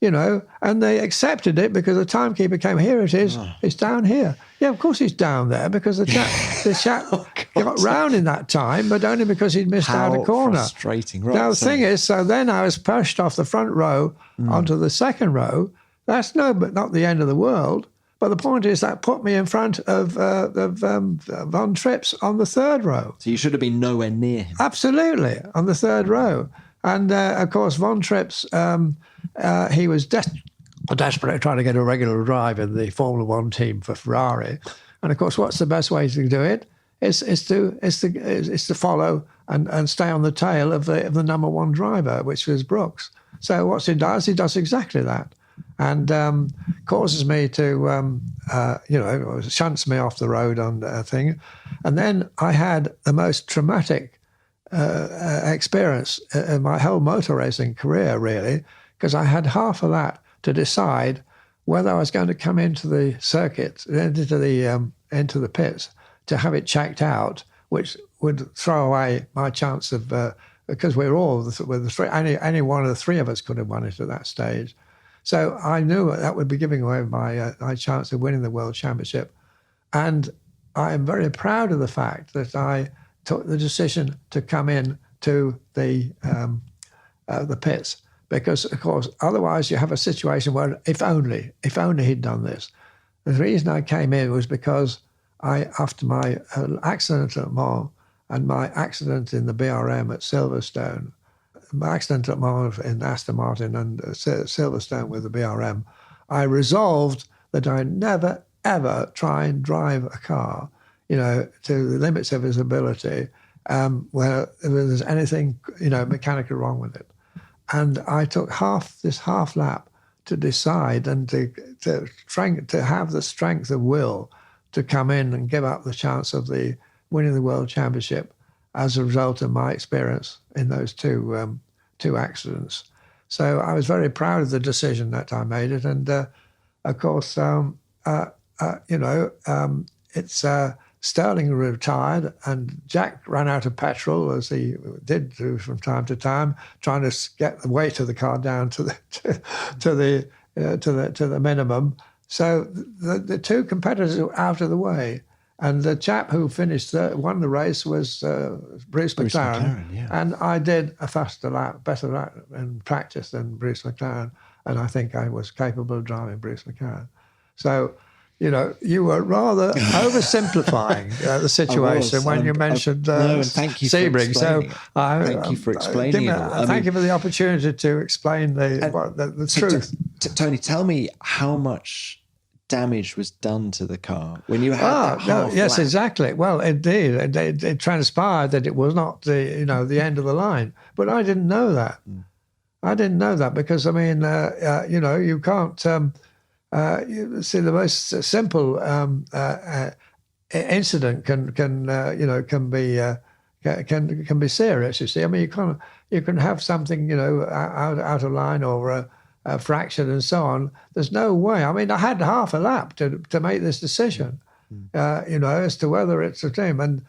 and they accepted it because the timekeeper came. Here it is. It's down here. Yeah, of course it's down there because the chap got round in that time, but only because he'd missed out a corner. Frustrating, right? Now the thing is, so then I was pushed off the front row onto the second row. That's but not the end of the world. But the point is that put me in front of Von Trips on the third row. So you should have been nowhere near him. Absolutely, on the third row. And, of course, Von Trips, he was desperate trying to get a regular drive in the Formula One team for Ferrari. And, of course, what's the best way to do it? Is to follow and stay on the tail of the number one driver, which was Brooks. So what he does exactly that. And causes me to, shunts me off the road on a thing. And then I had the most traumatic experience in my whole motor racing career, really, because I had half of that to decide whether I was going to come into the circuit, into the pits, to have it checked out, which would throw away my chance of, because we were all, with the three, any one of the three of us could have won it at that stage. So I knew that would be giving away my chance of winning the World Championship. And I am very proud of the fact that I took the decision to come in to the pits, because, of course, otherwise you have a situation where if only he'd done this. The reason I came in was because after my accident at Mans and my accident in the BRM at Silverstone, my accident at Mans in Aston Martin and Silverstone with the BRM, I resolved that I'd never, ever try and drive a car, to the limits of his ability, where there's anything, mechanically wrong with it. And I took half lap to decide and to have the strength of will to come in and give up the chance of winning the World Championship as a result of my experience in those two accidents. So I was very proud of the decision that I made it. And of course, it's Sterling retired and Jack ran out of petrol, as he did do from time to time, trying to get the weight of the car down to the minimum. So the two competitors were out of the way. And the chap who won the race was Bruce McLaren. Yeah. And I did a faster lap, better lap in practice than Bruce McLaren. And I think I was capable of driving Bruce McLaren. So, you were rather oversimplifying the situation when you mentioned thank you Sebring. Thank you for explaining it. Thank you for the opportunity to explain the truth. Tony, tell me how much damage was done to the car when you had yes, exactly. Well, indeed, it transpired that it was not the end of the line, but I didn't know that. I didn't know that because you can't you see the most simple incident can be serious. You see, I mean, you can have something out of line or fractured and so on. There's no way. I mean, I had half a lap to make this decision, as to whether it's a team. And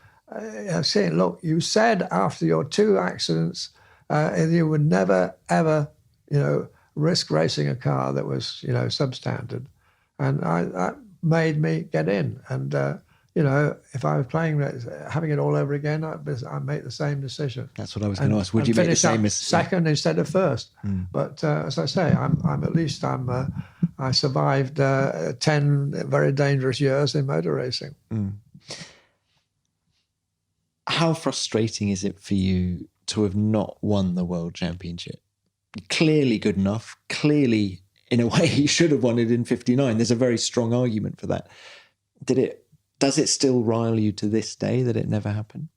saying, look, you said after your two accidents, you would never, ever, risk racing a car that was, substandard. And that made me get in. And, if I was having it all over again, I'd make the same decision. That's what I was going to ask. Would you make the same mistake? Second instead of first. But as I say, I survived 10 very dangerous years in motor racing. How frustrating is it for you to have not won the World Championship? Clearly good enough. Clearly, in a way, he should have won it in 59. There's a very strong argument for that. Does it still rile you to this day that it never happened?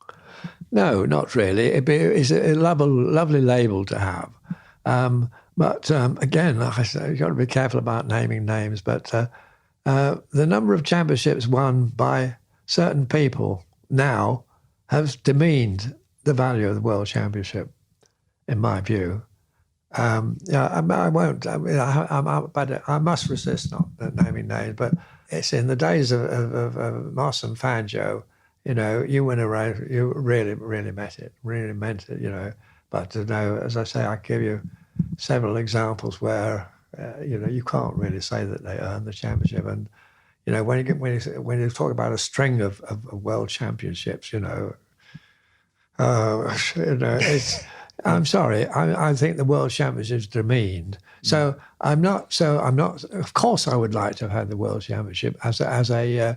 No, not really. It's a lovely label to have. But again, like I said, you've got to be careful about naming names. But the number of championships won by certain people now have demeaned the value of the World Championship, in my view. I won't. I mean, but I must resist not naming names. But it's in the days of Moss and Fangio. You win a race, you really, really meant it. But as I say, I give you several examples where you can't really say that they earned the championship. And when you talk about a string of world championships, it's. I'm sorry. I think the world championships demeaned. So I'm not. Of course, I would like to have had the world championship as a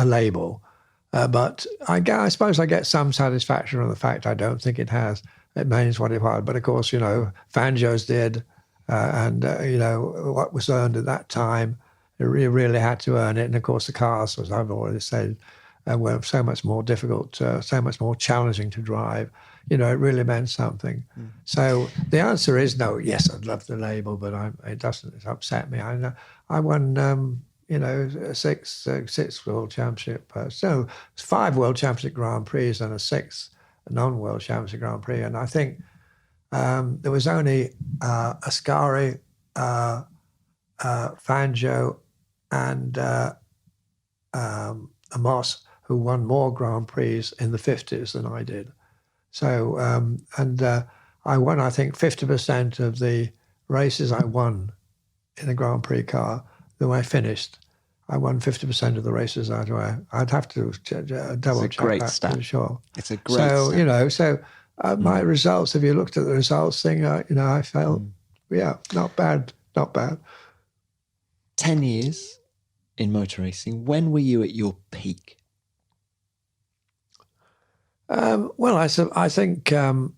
label, but I suppose I get some satisfaction on the fact I don't think it has. It means what it was. But of course, Fangio's did, and what was earned at that time, you really had to earn it. And of course, the cars, as I've already said, were so much more difficult, so much more challenging to drive. It really meant something. So the answer is no. Yes, I'd love the label, but it doesn't upset me. I won, six World Championship. So 5 World Championship Grand Prix and a 6th non-World Championship Grand Prix. And I think there was only Ascari, Fangio, and Moss who won more Grand Prix in the 50s than I did. So, I won, I think, 50% of the races I won in a Grand Prix car. Then I finished, I won 50% of the races I'd have to double check that stat. for sure. It's a great stat. My results, if you looked at the results thing, I felt, not bad. 10 years in motor racing. When were you at your peak? Well, I think it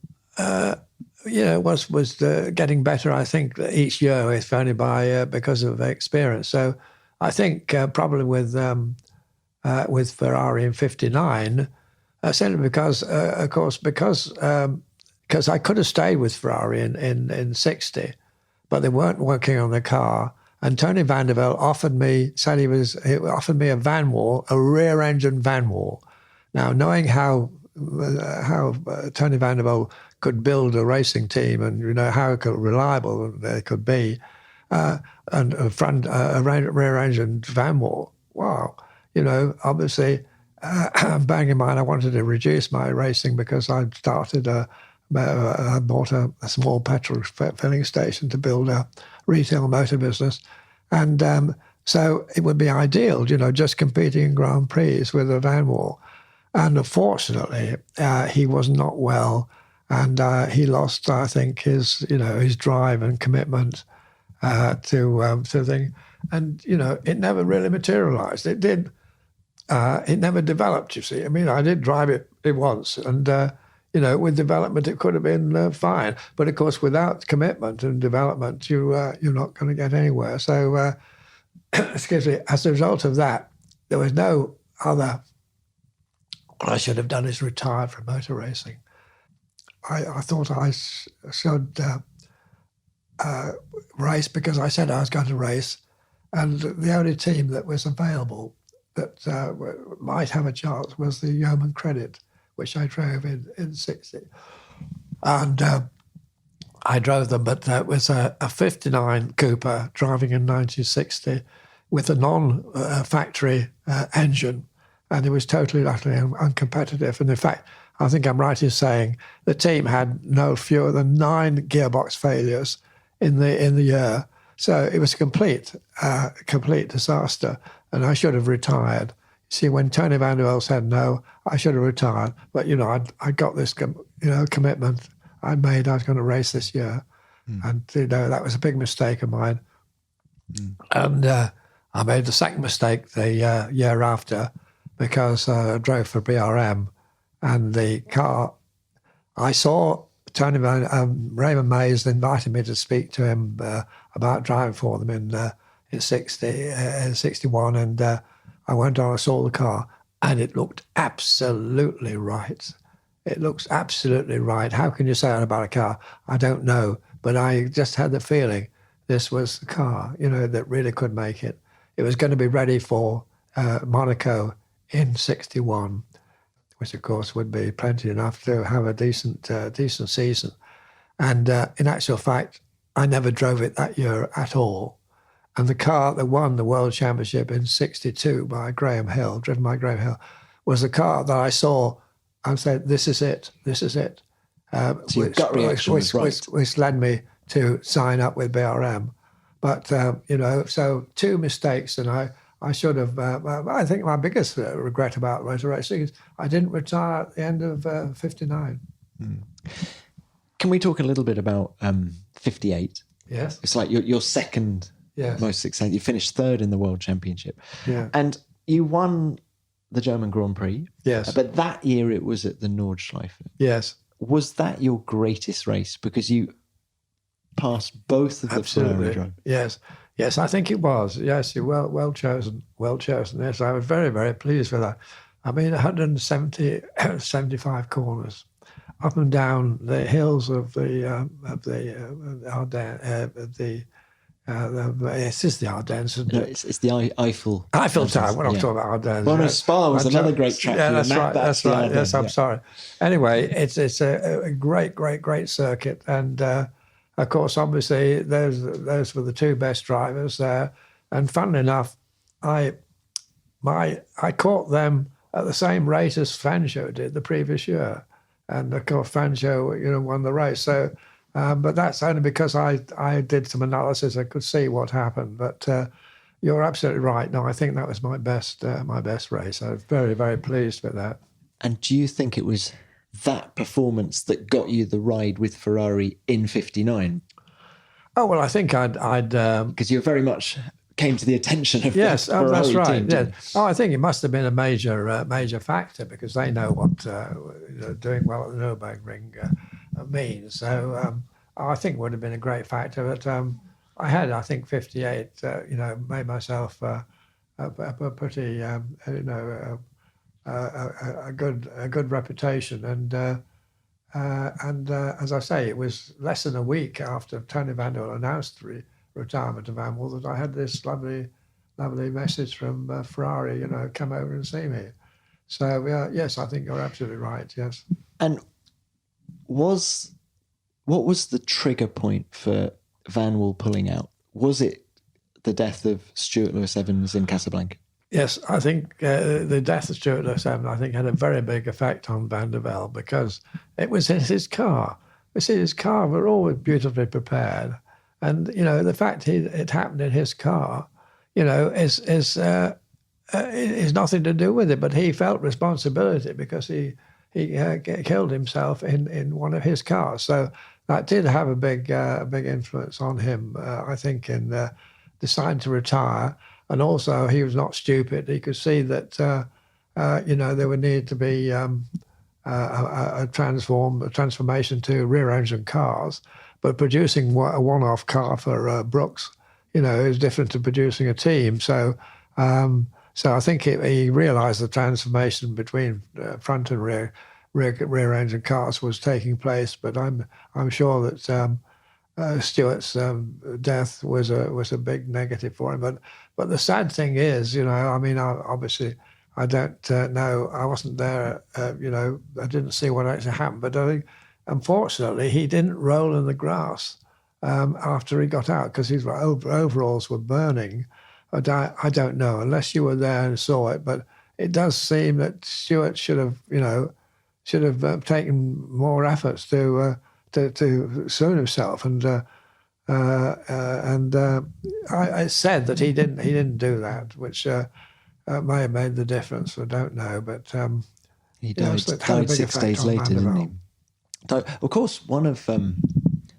was getting better. I think each year, if only because of experience. So I think probably with Ferrari in '59, simply because I could have stayed with Ferrari in '60, but they weren't working on the car. And Tony van der Velde offered me a van wall, a rear engine van wall. Now, knowing how Tony van der Velde could build a racing team and how reliable they could be, and a rear engine van wall. Wow, obviously, bearing in mind I wanted to reduce my racing because I bought a small petrol filling station to build a retail motor business, and so it would be ideal, just competing in Grand Prix with a van wall. And unfortunately, he was not well, and he lost, I think, his drive and commitment to the thing. And it never really materialized. It did. It never developed. You see, I mean, I did drive it once, and with development, it could have been fine. But of course, without commitment and development, you're not going to get anywhere. So, excuse me. As a result of that, there was no other. What I should have done is retired from motor racing. I thought I should race because I said I was going to race, and the only team that was available that might have a chance was the Yeoman Credit, which I drove in '60. And I drove them, but it was a '59 Cooper driving in 1960 with a non-factory engine. And it was totally, utterly uncompetitive. And in fact, I think I'm right in saying the team had no fewer than 9 gearbox failures in the year. So it was a complete disaster. And I should have retired. See, when Tony van der Velde said no, I should have retired. But I got this commitment I made. I was going to race this year, and that was a big mistake of mine. And I made the second mistake the year after. Because I drove for BRM, and the car, I saw Raymond Mays invited me to speak to him about driving for them in 61, and I went on, I saw the car, and it looked absolutely right. It looks absolutely right. How can you say that about a car? I don't know, but I just had the feeling this was the car, that really could make it. It was going to be ready for Monaco in '61, which of course would be plenty enough to have a decent season. And in actual fact, I never drove it that year at all. And the car that won the World Championship in '62 by Graham Hill, driven by Graham Hill, was the car that I saw and said, this is it. So your gut reaction was right. Which led me to sign up with BRM. But, so 2 mistakes, and I should have, I think my biggest regret about motor racing is I didn't retire at the end of '59. Can we talk a little bit about '58? Yes. It's like your second most success. You finished 3rd in the World Championship. Yeah. And you won the German Grand Prix. Yes. But that year it was at the Nordschleife. Yes. Was that your greatest race? Because you passed both of the Ferrari drivers. Yes, I think it was. Yes, you're well chosen. Yes, I was very, very pleased with that. I mean, 75 corners, up and down the hills of the Ardennes. It is the Ardennes, isn't it? It's the Eiffel. Eiffel Tower. When I'm talking about Ardennes. Well, no, Spa was another great track. Yeah, that's right. That's right. Yes, I'm yeah. sorry. Anyway, it's a great circuit, and of course, obviously, those were the 2 best drivers there. And funnily enough, I caught them at the same rate as Fangio did the previous year, and of course, Fangio, won the race. So. But that's only because I did some analysis. I could see what happened. But you're absolutely right. No, I think that was my best race. I was very, very pleased with that. And do you think it was that performance that got you the ride with Ferrari in '59? Oh, well, I think I'd because you very much came to the attention of yes, the Ferrari that's right. team. Yeah. Oh, I think it must have been a major factor because they know what doing well at the Nürburgring means. So I think it would have been a great factor. But I had, I think, 58. Made myself a pretty, a good reputation. And as I say, it was less than a week after Tony Vanderwall announced the retirement of Vanderwall that I had this lovely message from Ferrari. Come over and see me. So yes, I think you're absolutely right. Yes. And what was the trigger point for Vanwall pulling out? Was it the death of Stuart Lewis Evans in Casablanca? Yes, I think the death of Stuart Lewis Evans, I think, had a very big effect on Van der Velde because it was in his car. You see, his car were always beautifully prepared. And, the fact it happened in his car, is nothing to do with it. But he felt responsibility because he killed himself in one of his cars. So that did have a big influence on him, I think, in deciding to retire. And also, he was not stupid. He could see that, there would need to be a transformation to rear-engine cars. But producing a one-off car for Brooks, is different to producing a team. So I think he realised the transformation between front and rear-engine cars was taking place. But I'm sure that Stuart's death was a big negative for him. But the sad thing is, obviously I don't know. I wasn't there. I didn't see what actually happened. But I think, unfortunately, he didn't roll in the grass after he got out because his overalls were burning. I don't know unless you were there and saw it. But it does seem that Stuart should have taken more efforts to soon himself, and I said that he didn't do that, which may have made the difference. I don't know, but he died 6 days later, didn't he? So, of course, one of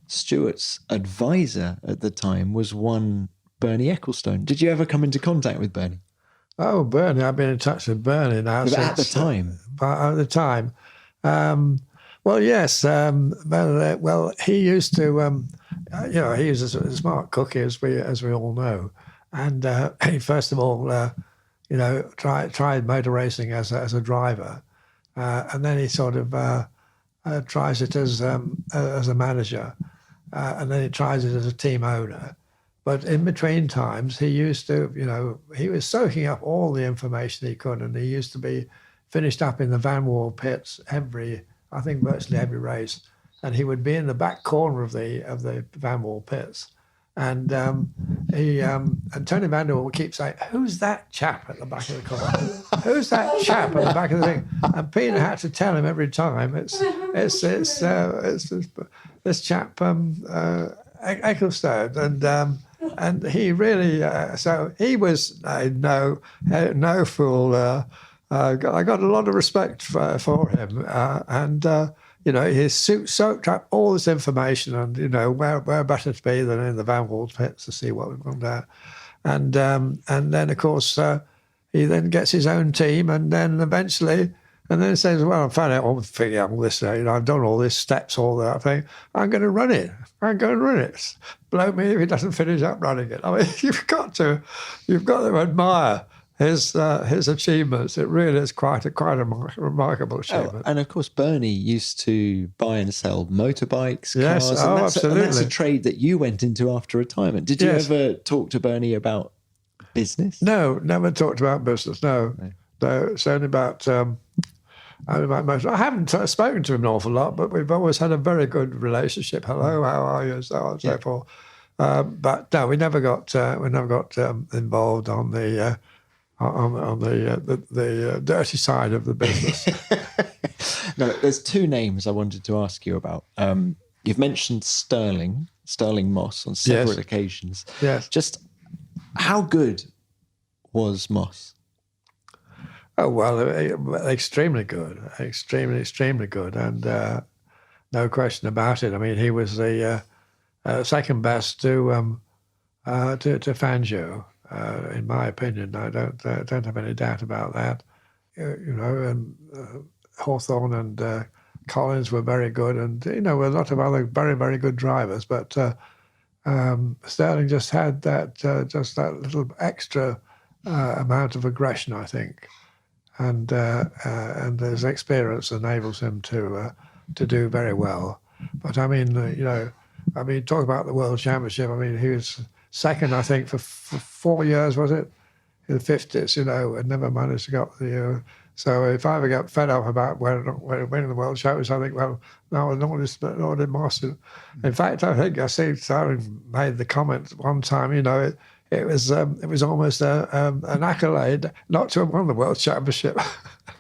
Stuart's advisor at the time was one Bernie Ecclestone. Did you ever come into contact with Bernie? Oh, Bernie! I've been in touch with Bernie now. But at the time, well, yes. Well, he used to, he was a smart cookie, as we all know, and he first of all, tried motor racing as a driver, and then he sort of tries it as a manager, and then he tries it as a team owner. But in between times, he used to, he was soaking up all the information he could, and he used to be finished up in the Van Wall pits I think virtually every race, and he would be in the back corner of the Van Wall pits, and and Tony Van der Wall would keep saying, "Who's that chap at the back of the car? Who's that chap at the back of the thing?" And Peter had to tell him every time, it's this chap Ecclestone, and he really so he was no fool. I got a lot of respect for him, and he soaked up all this information, and where better to be than in the Van Wall pits to see what was going down, and then of course he then gets his own team, and then eventually. And then he says, "Well, I'm finding out all this. I've done all these steps, all that thing. I'm going to run it. Blow me if he doesn't finish up running it." I mean, you've got to admire his achievements. It really is quite a remarkable achievement. And of course, Bernie used to buy and sell motorbikes, yes, cars. Absolutely. And that's a trade that you went into after retirement. Did you ever talk to Bernie about business? No, never talked about business. No. It's only about. I haven't spoken to him an awful lot, but we've always had a very good relationship. Hello, how are you, and so on and so forth. But no, we never got involved on the dirty side of the business. No, there's two names I wanted to ask you about. You've mentioned Sterling Moss on several occasions. Yes. Just how good was Moss? Oh, well, extremely good, extremely good, and no question about it. I mean, he was the second best to Fangio, in my opinion. I don't have any doubt about that. And Hawthorne and Collins were very good, and a lot of other very, very good drivers. But Sterling just had that little extra amount of aggression, I think. And his experience enables him to do very well. But I mean, talk about the World Championship. I mean, he was second, I think, for 4 years, was it? In the 50s, and never managed to get the. So if I ever get fed up about winning the World Championship, I think, well, no, nor did Moss. In fact, I think I see Sterling made the comment one time. It was almost an accolade not to have won the World Championship.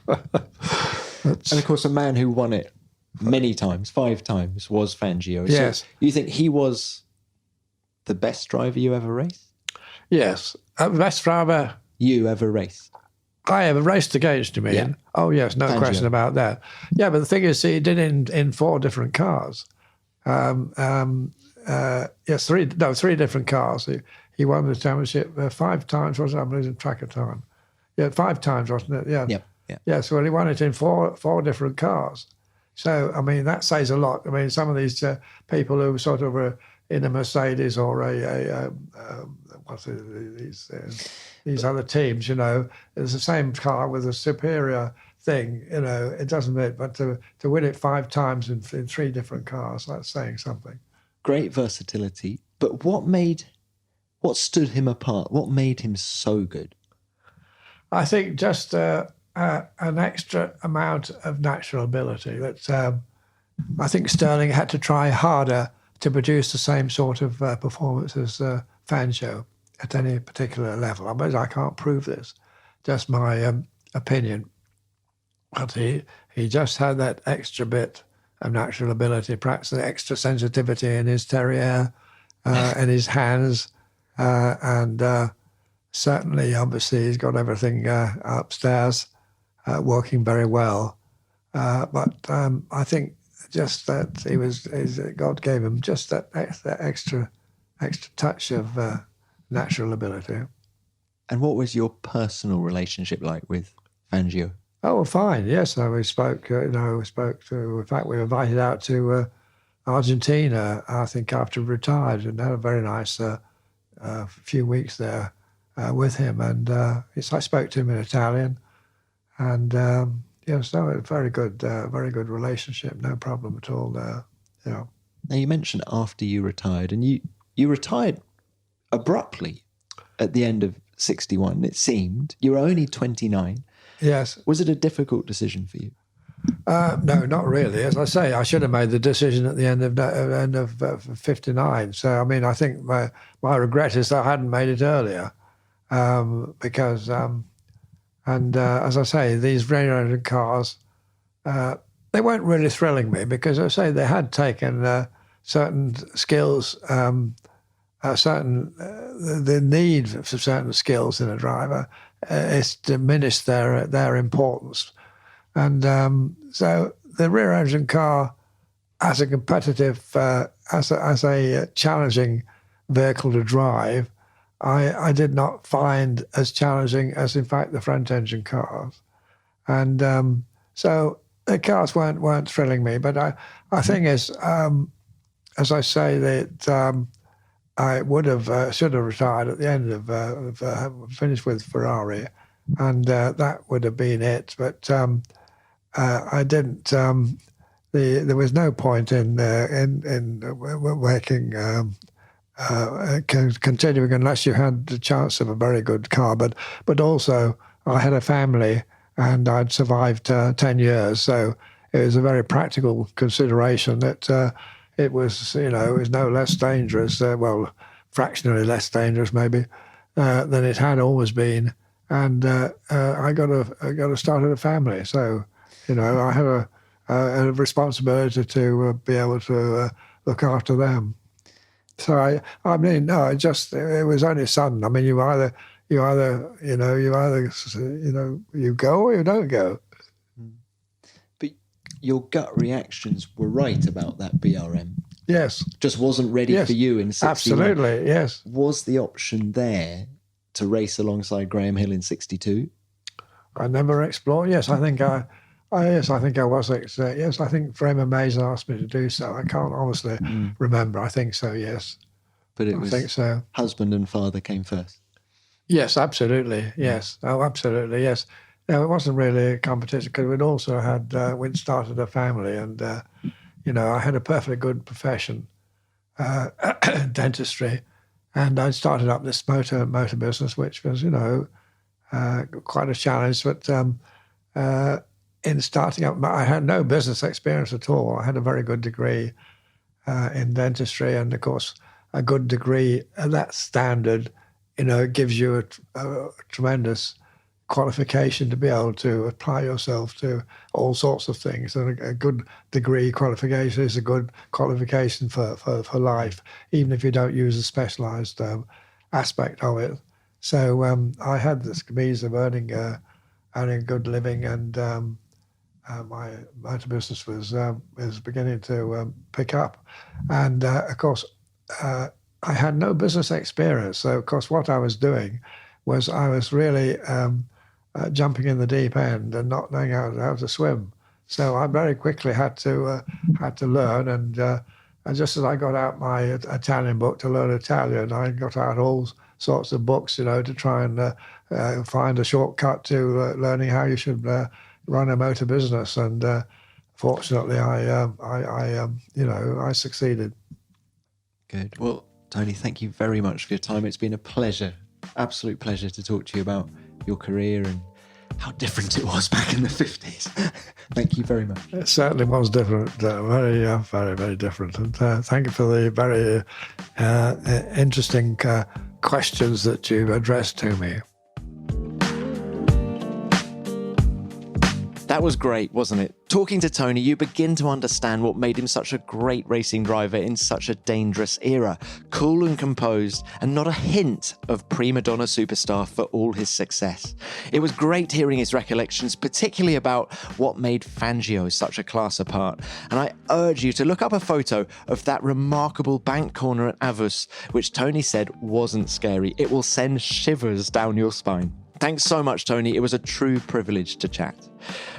And of course, a man who won it many times, 5 times, was Fangio. Yes. So you think he was the best driver you ever raced? Yes. Best driver you ever raced? I ever raced against, you mean? Yeah. Oh, yes, no question about that. Yeah, but the thing is, he did it in 4 different cars. Yes, 3 different cars. He won the championship 5 times, wasn't it? I'm losing track of time. Yeah, 5 times, wasn't it? Yeah. Yep. Yeah. Yes, well, he won it in four different cars. So, I mean, that says a lot. I mean, some of these people who sort of were in a Mercedes or these other teams, it's the same car with a superior thing, it doesn't mean, but to win it 5 times in 3 different cars, that's saying something. Great versatility, but what stood him apart? What made him so good? I think just an extra amount of natural ability. That I think Sterling had to try harder to produce the same sort of performance as Fangio at any particular level. I mean, I can't prove this, just my opinion. But he just had that extra bit of natural ability, perhaps the extra sensitivity in his terrier, in his hands, and certainly, obviously, he's got everything upstairs working very well. But I think just that God gave him just that extra touch of natural ability. And what was your personal relationship like with Fangio? Oh, well, fine. Yes, we spoke. In fact, we were invited out to Argentina. I think after we retired, and had a very nice few weeks there with him. And I spoke to him in Italian, and so a very good relationship. No problem at all there. Now, you mentioned after you retired, and you retired abruptly at the end of 61, it seemed. You were only 29. Yes. Was it a difficult decision for you? No, not really. As I say, I should have made the decision at the end of 59. So, I mean, I think my regret is that I hadn't made it earlier, because, as I say, these rear-engine cars, they weren't really thrilling me because, as I say, they had taken certain skills, the need for certain skills in a driver. It's diminished their importance. And so the rear-engine car, as a competitive, as a challenging vehicle to drive, I did not find as challenging as, in fact, the front-engine cars. And so the cars weren't thrilling me. But I think is, as I say, that I should have retired at the end of finished with Ferrari, and that would have been it. But I didn't. There was no point in working, continuing unless you had the chance of a very good car. But also I had a family and I'd survived 10 years, so it was a very practical consideration that it was it was no less dangerous, well, fractionally less dangerous maybe than it had always been. And I got to start a family, so. I have a responsibility to be able to look after them. So I mean, no, it was only sudden. I mean, you either you go or you don't go. But your gut reactions were right about that BRM. Yes. Just wasn't ready for you in 61. Absolutely, yes. Was the option there to race alongside Graham Hill in 62? I never explored. Yes, I think I was. Yes, I think Freeman Mason asked me to do so. I can't honestly remember. I think so, yes. But I think so. Husband and father came first. Yes, absolutely. Yes. Oh, absolutely. Yes. No, it wasn't really a competition because we'd also we'd started a family, and I had a perfectly good profession, dentistry, and I'd started up this motor business, which was quite a challenge. But in starting up, I had no business experience at all. I had a very good degree in dentistry, and of course, a good degree at that standard, gives you a tremendous qualification to be able to apply yourself to all sorts of things. And a good degree qualification is a good qualification for life, even if you don't use a specialised aspect of it. So I had this means of earning a good living, and my motor business was beginning to pick up. And of course, I had no business experience. So of course, what I was doing was I was really jumping in the deep end and not knowing how to swim. So I very quickly had to learn. And just as I got out my Italian book to learn Italian, I got out all sorts of books, to try and find a shortcut to learning how you should run a motor business. And fortunately, I succeeded. Good. Well, Tony, thank you very much for your time. It's been a pleasure, absolute pleasure to talk to you about your career and how different it was back in the 50s. Thank you very much. It certainly was different, very, very different. And thank you for the very interesting questions that you addressed to me. That was great, wasn't it? Talking to Tony, you begin to understand what made him such a great racing driver in such a dangerous era. Cool and composed, and not a hint of prima donna superstar for all his success. It was great hearing his recollections, particularly about what made Fangio such a class apart. And I urge you to look up a photo of that remarkable bank corner at Avus, which Tony said wasn't scary. It will send shivers down your spine. Thanks so much, Tony. It was a true privilege to chat.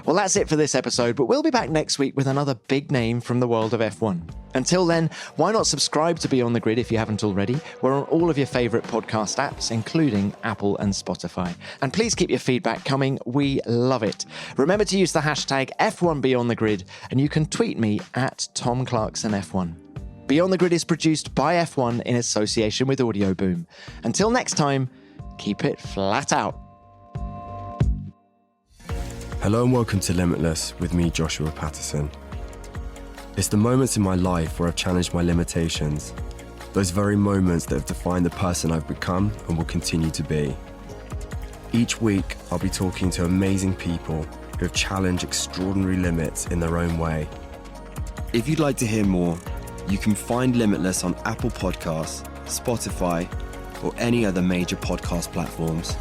Well, that's it for this episode, but we'll be back next week with another big name from the world of F1. Until then, why not subscribe to Beyond the Grid if you haven't already? We're on all of your favourite podcast apps, including Apple and Spotify. And please keep your feedback coming. We love it. Remember to use the hashtag F1BeyondTheGrid, and you can tweet me at TomClarksonF1. Beyond the Grid is produced by F1 in association with Audio Boom. Until next time, keep it flat out. Hello and welcome to Limitless with me, Joshua Patterson. It's the moments in my life where I've challenged my limitations, those very moments that have defined the person I've become and will continue to be. Each week, I'll be talking to amazing people who have challenged extraordinary limits in their own way. If you'd like to hear more, you can find Limitless on Apple Podcasts, Spotify, or any other major podcast platforms.